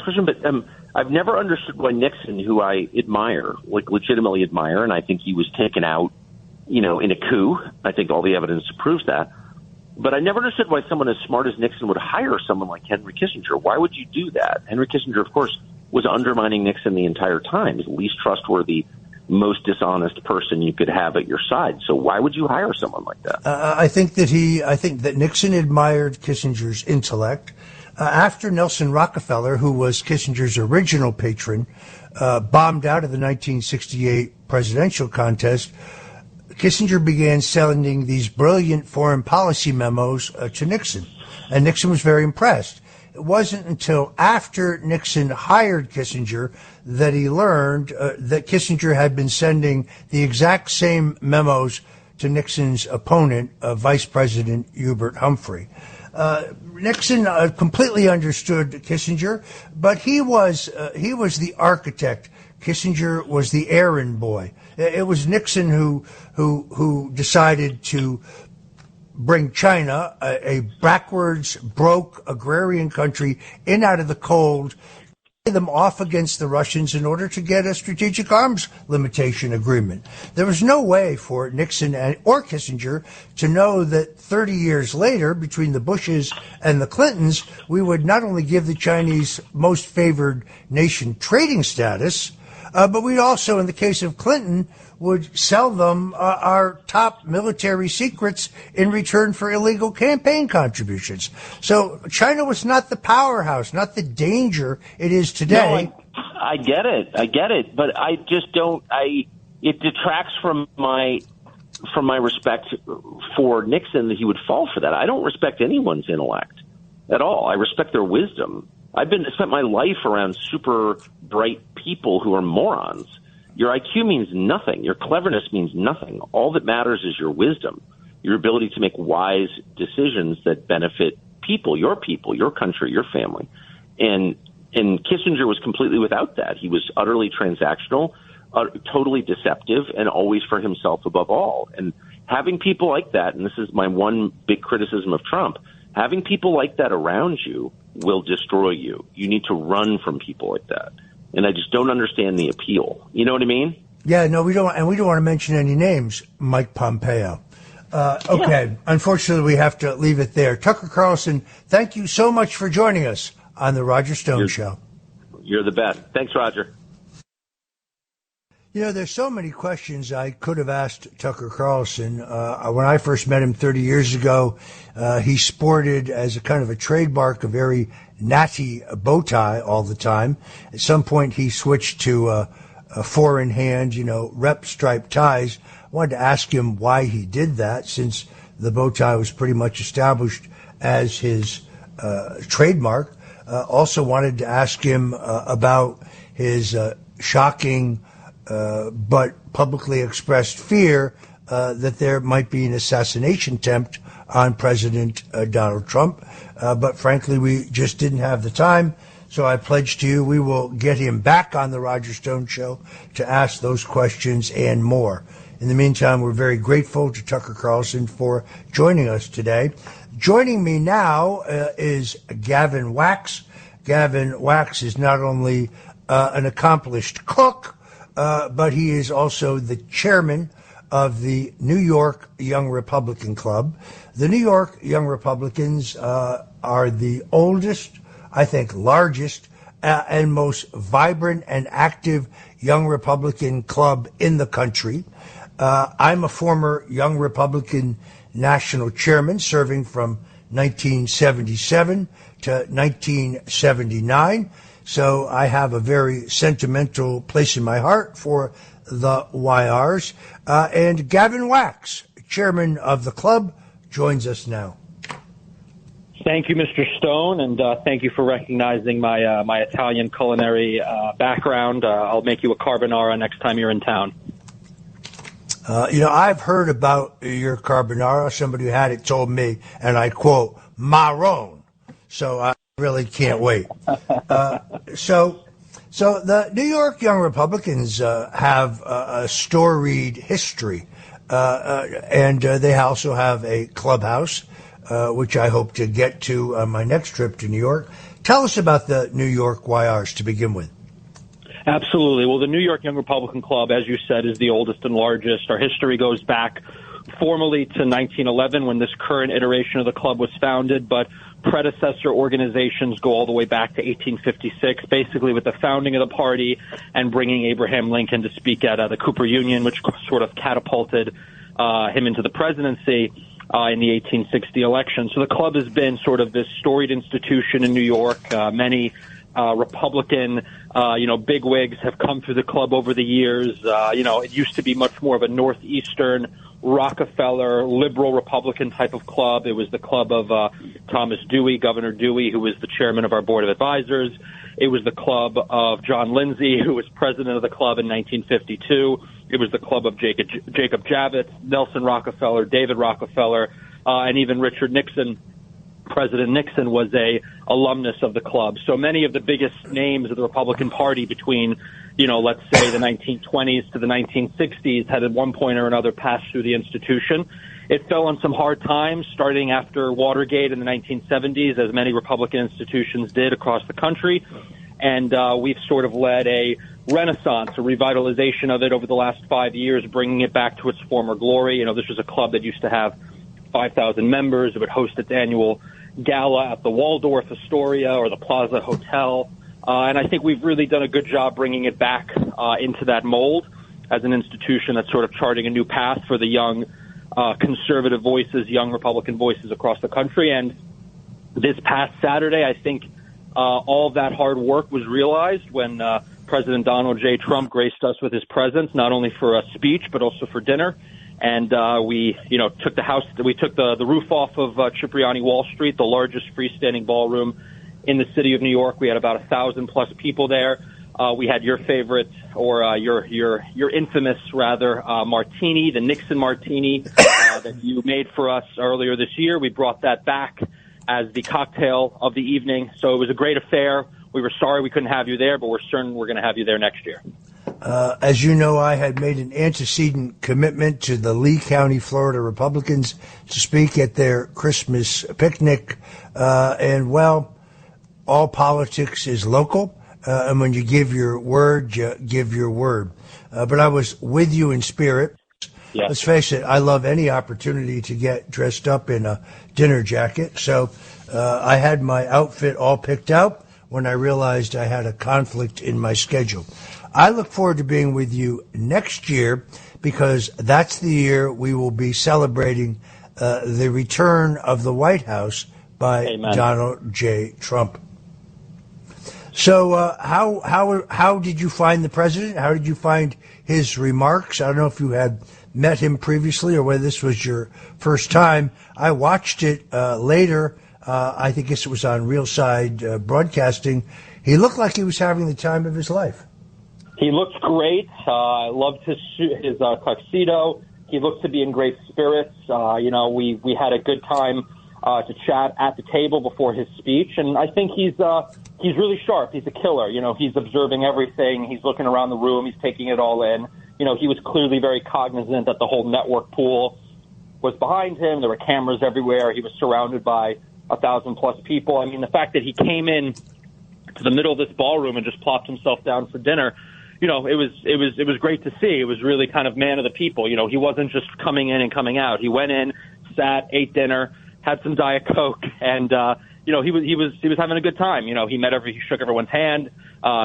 question, but I've never understood why Nixon, who I admire, legitimately admire, and I think he was taken out, in a coup. I think all the evidence proves that. But I never understood why someone as smart as Nixon would hire someone like Henry Kissinger. Why would you do that? Henry Kissinger, of course, was undermining Nixon the entire time. He's the least trustworthy most dishonest person you could have at your side. So why would you hire someone like that? I think that Nixon admired Kissinger's intellect. After Nelson Rockefeller, who was Kissinger's original patron, bombed out of the 1968 presidential contest, Kissinger began sending these brilliant foreign policy memos to Nixon, and Nixon was very impressed. It wasn't until after Nixon hired Kissinger that he learned that Kissinger had been sending the exact same memos to Nixon's opponent, Vice President Hubert Humphrey. Nixon completely understood Kissinger, but he was the architect. Kissinger was the errand boy. It was Nixon who decided to bring China, a backwards, broke, agrarian country, in out of the cold, them off against the Russians in order to get a strategic arms limitation agreement. There was no way for Nixon or Kissinger to know that 30 years later, between the Bushes and the Clintons, we would not only give the Chinese most favored nation trading status, but we'd also, in the case of Clinton, would sell them our top military secrets in return for illegal campaign contributions. So China was not the powerhouse, not the danger it is today. No, I get it, but I just don't. It detracts from my respect for Nixon that he would fall for that. I don't respect anyone's intellect at all. I respect their wisdom. I've spent my life around super bright people who are morons. Your IQ means nothing. Your cleverness means nothing. All that matters is your wisdom, your ability to make wise decisions that benefit people, your country, your family. And Kissinger was completely without that. He was utterly transactional, totally deceptive, and always for himself above all. And having people like that, and this is my one big criticism of Trump, having people like that around you will destroy you. You need to run from people like that. And I just don't understand the appeal. You know what I mean? Yeah, no, we don't. And we don't want to mention any names, Mike Pompeo. Okay. Yeah. Unfortunately, we have to leave it there. Tucker Carlson, thank you so much for joining us on the Roger Stone Show. You're the best. Thanks, Roger. You know, there's so many questions I could have asked Tucker Carlson. When I first met him 30 years ago, he sported as a kind of a trademark a very natty bow tie all the time. At some point, he switched to a four-in-hand, rep striped ties. I wanted to ask him why he did that, since the bow tie was pretty much established as his trademark. Also wanted to ask him about his shocking but publicly expressed fear that there might be an assassination attempt on President Donald Trump. But frankly, we just didn't have the time. So I pledge to you we will get him back on the Roger Stone Show to ask those questions and more. In the meantime, we're very grateful to Tucker Carlson for joining us today. Joining me now is Gavin Wax. Gavin Wax is not only an accomplished cook, but he is also the chairman of the New York Young Republican Club. The New York Young Republicans are the oldest, I think largest, and most vibrant and active young Republican club in the country. I'm a former Young Republican national chairman, serving from 1977 to 1979. So I have a very sentimental place in my heart for the YRs. And Gavin Wax, chairman of the club, joins us now. Thank you, Mr. Stone, and thank you for recognizing my Italian culinary background. I'll make you a carbonara next time you're in town. I've heard about your carbonara. Somebody who had it told me, and I quote, marron. So I really can't wait. So the New York Young Republicans have a storied history, and they also have a clubhouse, which I hope to get to on my next trip to New York. Tell us about the New York YRs to begin with. Absolutely. Well, the New York Young Republican Club, as you said, is the oldest and largest. Our history goes back formally to 1911 when this current iteration of the club was founded, but predecessor organizations go all the way back to 1856, basically with the founding of the party and bringing Abraham Lincoln to speak at the Cooper Union, which sort of catapulted him into the presidency in the 1860 election. So the club has been sort of this storied institution in New York. Many Republican, bigwigs have come through the club over the years. It used to be much more of a Northeastern Rockefeller, liberal Republican type of club. It was the club of Thomas Dewey, Governor Dewey, who was the chairman of our board of advisors. It was the club of John Lindsay, who was president of the club in 1952. It was the club of Jacob Javits, Nelson Rockefeller, David Rockefeller, and even Richard Nixon. President Nixon was a alumnus of the club. So many of the biggest names of the Republican Party between, let's say the 1920s to the 1960s had at one point or another passed through the institution. It fell on some hard times starting after Watergate in the 1970s, as many Republican institutions did across the country. And we've sort of led a renaissance, a revitalization of it over the last 5 years, bringing it back to its former glory. This was a club that used to have 5,000 members. It would host its annual gala at the Waldorf Astoria or the Plaza Hotel. And I think we've really done a good job bringing it back into that mold as an institution that's sort of charting a new path for the young conservative voices, young Republican voices across the country. And this past Saturday, I think all of that hard work was realized when President Donald J. Trump graced us with his presence, not only for a speech, but also for dinner. And we took the roof off of Cipriani Wall Street, the largest freestanding ballroom in the city of New York. We had about 1,000+ people there. We had your favorite, or your infamous rather, martini, the Nixon martini that you made for us earlier this year. We brought that back as the cocktail of the evening. So it was a great affair. We were sorry we couldn't have you there, but we're certain we're going to have you there next year. As you know, I had made an antecedent commitment to the Lee County, Florida Republicans to speak at their Christmas picnic. All politics is local. And when you give your word, you give your word. But I was with you in spirit. Yes. Let's face it, I love any opportunity to get dressed up in a dinner jacket. So I had my outfit all picked out when I realized I had a conflict in my schedule. I look forward to being with you next year because that's the year we will be celebrating the return of the White House by Amen. Donald J. Trump. So how did you find the president? How did you find his remarks? I don't know if you had met him previously or whether this was your first time. I watched it later. I think it was on Real Side Broadcasting. He looked like he was having the time of his life. He looks great. I loved his tuxedo. He looks to be in great spirits. We had a good time to chat at the table before his speech, and I think he's really sharp. He's a killer. He's observing everything. He's looking around the room. He's taking it all in. He was clearly very cognizant that the whole network pool was behind him. There were cameras everywhere. He was surrounded by 1,000+ people. I mean, the fact that he came in to the middle of this ballroom and just plopped himself down for dinner, it was great to see. It was really kind of man of the people. He wasn't just coming in and coming out. He went in, sat, ate dinner, had some Diet Coke, and he was having a good time. He shook everyone's hand.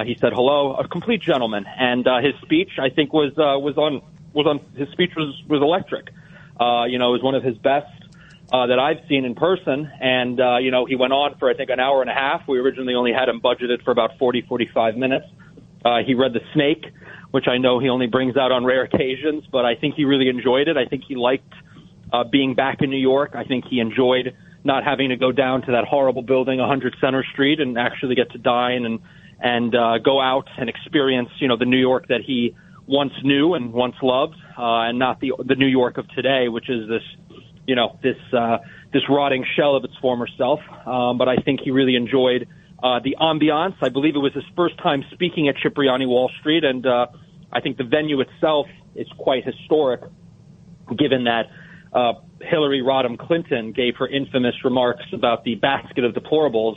He said hello, a complete gentleman. And his speech, I think, was electric. It was one of his best that I've seen in person. And he went on for I think an hour and a half. We originally only had him budgeted for about 45 minutes. He read The Snake, which I know he only brings out on rare occasions, but I think he really enjoyed it. I think he liked being back in New York. I think he enjoyed not having to go down to that horrible building, 100 Center Street, and actually get to dine and go out and experience, the New York that he once knew and once loved, and not the New York of today, which is this rotting shell of its former self. But I think he really enjoyed the ambiance. I believe it was his first time speaking at Cipriani Wall Street, and I think the venue itself is quite historic, given that Hillary Rodham Clinton gave her infamous remarks about the basket of deplorables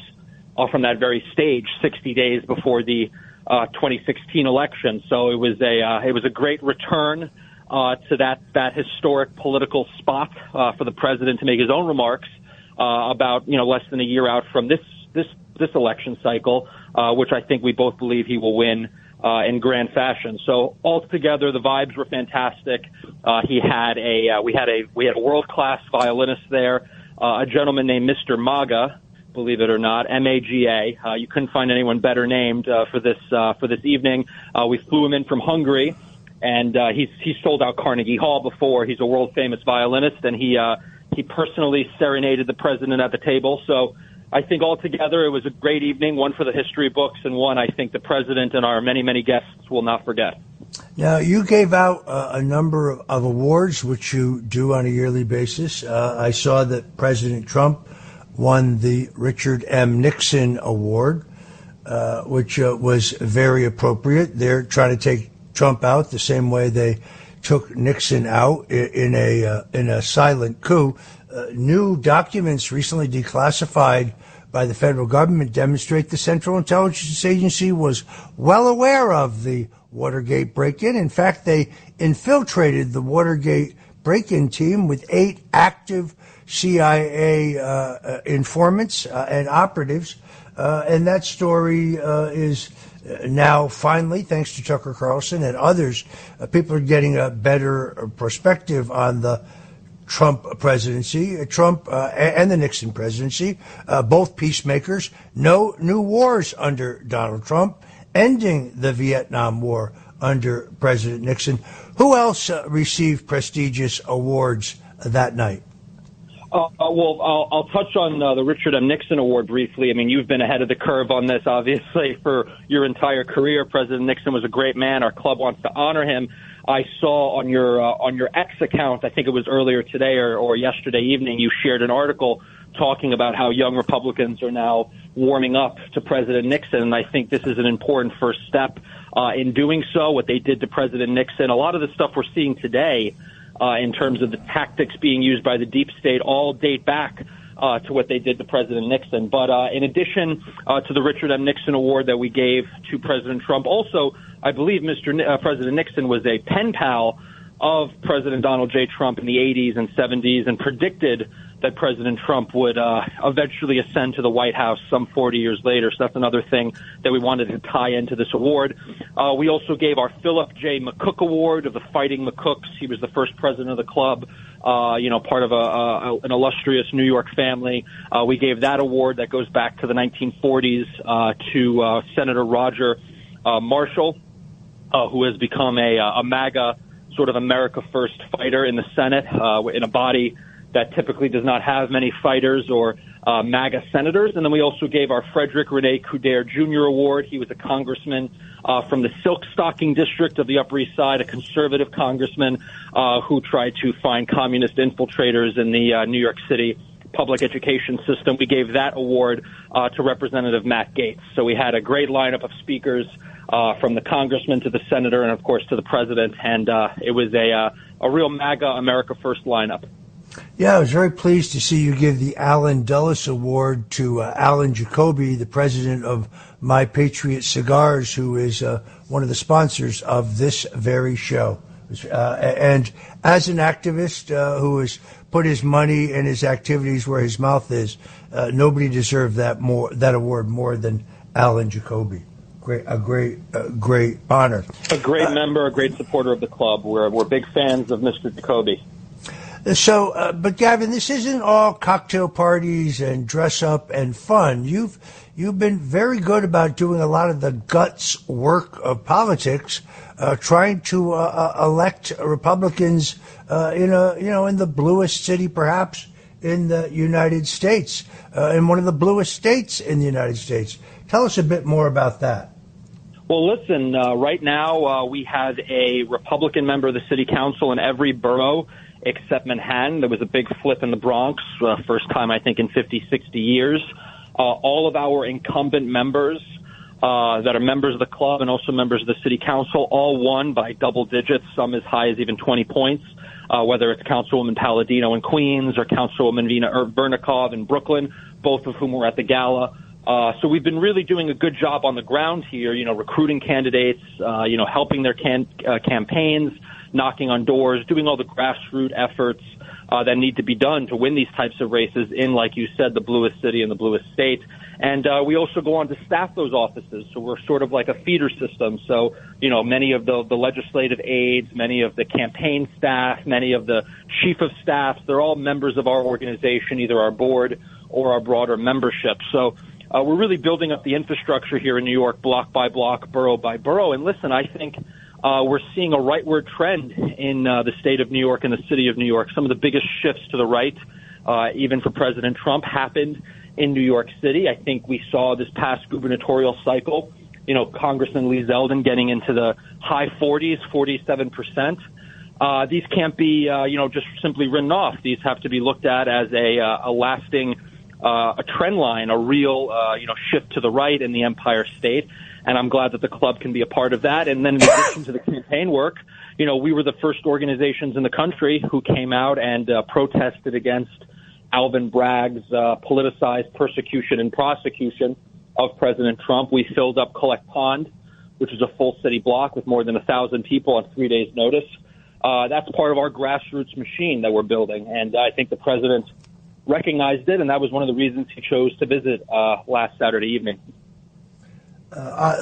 from that very stage 60 days before the 2016 election. So it was a great return to that historic political spot for the president to make his own remarks about less than a year out from this election cycle, which I think we both believe he will win in grand fashion. So altogether, the vibes were fantastic. We had a world-class violinist there, a gentleman named Mr. Maga, believe it or not, M-A-G-A. You couldn't find anyone better named for this evening. We flew him in from Hungary, and he's sold out Carnegie Hall before. He's a world-famous violinist, and he personally serenaded the president at the table. So I think altogether it was a great evening, one for the history books, and one I think the president and our many, many guests will not forget. Now, you gave out a number of awards, which you do on a yearly basis. I saw that President Trump won the Richard M. Nixon Award, which was very appropriate. They're trying to take Trump out the same way they took Nixon out in a silent coup. New documents recently declassified by the federal government demonstrate the Central Intelligence Agency was well aware of the Watergate break-in. In fact, they infiltrated the Watergate break-in team with 8 active CIA informants and operatives. And that story is now finally, thanks to Tucker Carlson and others, people are getting a better perspective on the Trump presidency, Trump and the Nixon presidency, both peacemakers. No new wars under Donald Trump, ending the Vietnam War under President Nixon. Who else received prestigious awards that night? Well, I'll touch on the Richard M. Nixon Award briefly. I mean, you've been ahead of the curve on this, obviously, for your entire career. President Nixon was a great man. Our club wants to honor him. I saw on your X account, I think it was earlier today or yesterday evening, you shared an article talking about how young Republicans are now warming up to President Nixon. And I think this is an important first step in doing so, what they did to President Nixon. A lot of the stuff we're seeing today in terms of the tactics being used by the deep state all date back to what they did to President Nixon. But in addition to the Richard M. Nixon Award that we gave to President Trump, also, I believe President Nixon was a pen pal of President Donald J. Trump in the 80s and 70s and predicted that President Trump would eventually ascend to the White House some 40 years later. So that's another thing that we wanted to tie into this award. We also gave our Philip J. McCook Award of the Fighting McCooks. He was the first president of the club, part of an illustrious New York family. We gave that award that goes back to the 1940s to Senator Roger Marshall, who has become a MAGA sort of America First fighter in the Senate in a body that typically does not have many fighters or MAGA senators. And then we also gave our Frederick Rene Coudert Jr. Award. He was a congressman from the Silk Stocking District of the Upper East Side, a conservative congressman who tried to find communist infiltrators in the New York City public education system. We gave that award to Representative Matt Gaetz. So we had a great lineup of speakers from the congressman to the senator and, of course, to the president. And it was a real MAGA America First lineup. Yeah, I was very pleased to see you give the Alan Dulles Award to Alan Jacoby, the president of My Patriot Cigars, who is one of the sponsors of this very show. And as an activist who has put his money and his activities where his mouth is, nobody deserved that award more than Alan Jacoby. A great honor. A great member, a great supporter of the club. We're big fans of Mr. Jacoby. So, but Gavin, this isn't all cocktail parties and dress up and fun. You've been very good about doing a lot of the guts work of politics, trying to elect Republicans in the bluest city, perhaps in the United States, in one of the bluest states in the United States. Tell us a bit more about that. Well, listen, right now we have a Republican member of the city council in every borough except Manhattan. There was a big flip in the Bronx, first time, I think, in 50, 60 years. All of our incumbent members that are members of the club and also members of the city council all won by double digits, some as high as even 20 points, whether it's Councilwoman Palladino in Queens or Councilwoman Vina Vernikov in Brooklyn, both of whom were at the gala. So we've been really doing a good job on the ground here, recruiting candidates, helping their campaigns, knocking on doors, doing all the grassroots efforts that need to be done to win these types of races in, like you said, the bluest city and the bluest state. And we also go on to staff those offices, so we're sort of like a feeder system. So, many of the legislative aides, many of the campaign staff, many of the chief of staffs, they're all members of our organization, either our board or our broader membership. So we're really building up the infrastructure here in New York, block by block, borough by borough. And listen, I think we're seeing a rightward trend in the state of New York and the city of New York. Some of the biggest shifts to the right, even for President Trump, happened in New York City. I think we saw this past gubernatorial cycle, Congressman Lee Zeldin getting into the high 40s, 47%. These can't be, just simply written off. These have to be looked at as a lasting a trend line, a real, shift to the right in the Empire State. And I'm glad that the club can be a part of that. And then in addition to the campaign work, we were the first organizations in the country who came out and protested against Alvin Bragg's politicized persecution and prosecution of President Trump. We filled up Collect Pond, which is a full city block with more than 1,000 people on 3 days' notice. That's part of our grassroots machine that we're building. And I think the president recognized it, and that was one of the reasons he chose to visit last Saturday evening.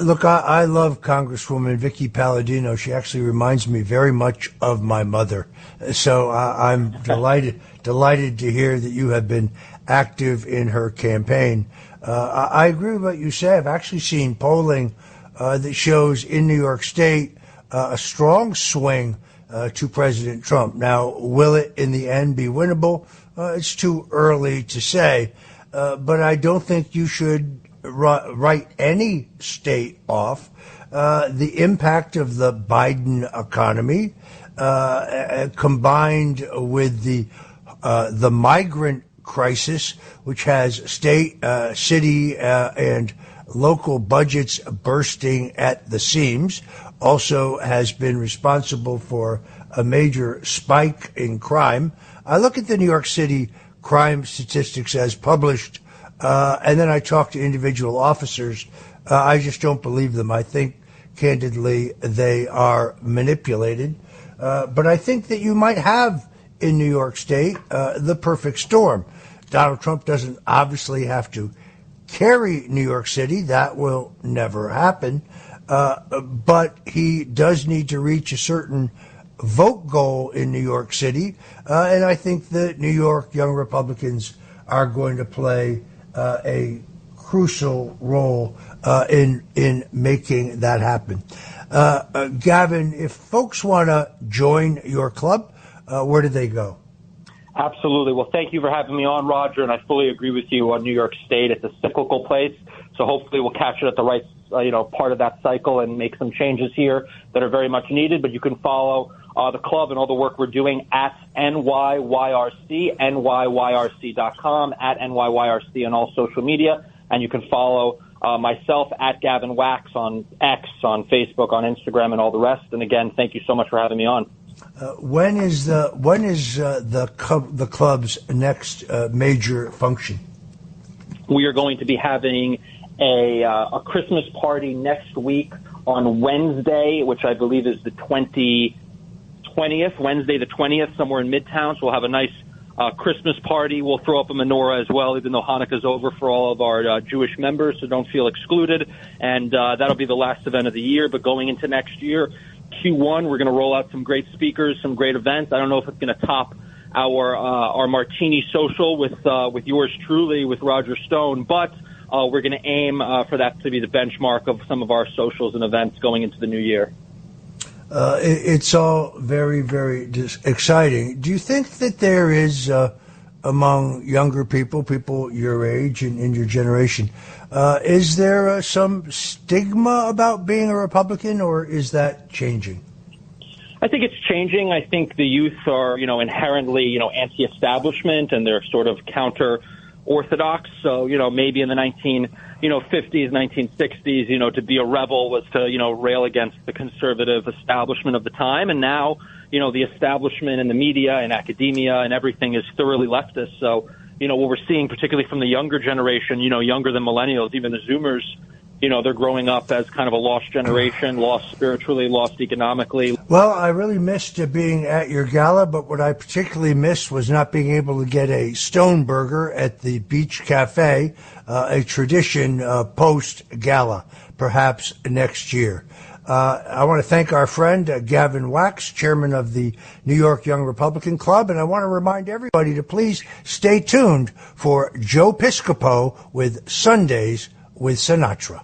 Look, I love Congresswoman Vicky Palladino. She actually reminds me very much of my mother. So I'm delighted to hear that you have been active in her campaign. I agree with what you say. I've actually seen polling that shows in New York State a strong swing to President Trump. Now, will it in the end be winnable? It's too early to say. But I don't think you should write any state off. The impact of the Biden economy, combined with the migrant crisis, which has state, city, and local budgets bursting at the seams, also has been responsible for a major spike in crime. I look at the New York City crime statistics as published, and then I talk to individual officers. I just don't believe them. I think, candidly, they are manipulated. But I think that you might have in New York State the perfect storm. Donald Trump doesn't obviously have to carry New York City. That will never happen. But he does need to reach a certain vote goal in New York City. And I think that New York young Republicans are going to play a crucial role in making that happen. Gavin, if folks want to join your club, where do they go? Absolutely. Well, thank you for having me on, Roger, and I fully agree with you on New York State. It's a cyclical place, so hopefully we'll catch it at the right part of that cycle and make some changes here that are very much needed. But you can follow the club and all the work we're doing at NYYRC, NYYRC.com, at NYYRC on all social media. And you can follow myself at Gavin Wax on X, on Facebook, on Instagram, and all the rest. And again, thank you so much for having me on. When is the club's next major function? We are going to be having a Christmas party next week on Wednesday, which I believe is the 20th, Wednesday the 20th, somewhere in Midtown. So we'll have a nice Christmas party. We'll throw up a menorah as well, even though Hanukkah's over for all of our Jewish members, so don't feel excluded. And that'll be the last event of the year. But going into next year, Q1, we're going to roll out some great speakers, some great events. I don't know if it's going to top our Martini Social with yours truly, with Roger Stone, but we're going to aim for that to be the benchmark of some of our socials and events going into the new year. It's all very, very exciting. Do you think that there is, among younger people your age and in your generation, is there some stigma about being a Republican, or is that changing? I think it's changing. I think the youth are, inherently, anti-establishment, and they're sort of counter-orthodox. So, maybe in the 1950s, 1960s, to be a rebel was to, rail against the conservative establishment of the time. And now, the establishment and the media and academia and everything is thoroughly leftist. So, what we're seeing, particularly from the younger generation, younger than millennials, even the Zoomers, they're growing up as kind of a lost generation, lost spiritually, lost economically. Well, I really missed being at your gala, but what I particularly missed was not being able to get a Stone Burger at the Beach Cafe, a tradition post-gala, perhaps next year. I want to thank our friend Gavin Wax, chairman of the New York Young Republican Club, and I want to remind everybody to please stay tuned for Joe Piscopo with Sundays with Sinatra.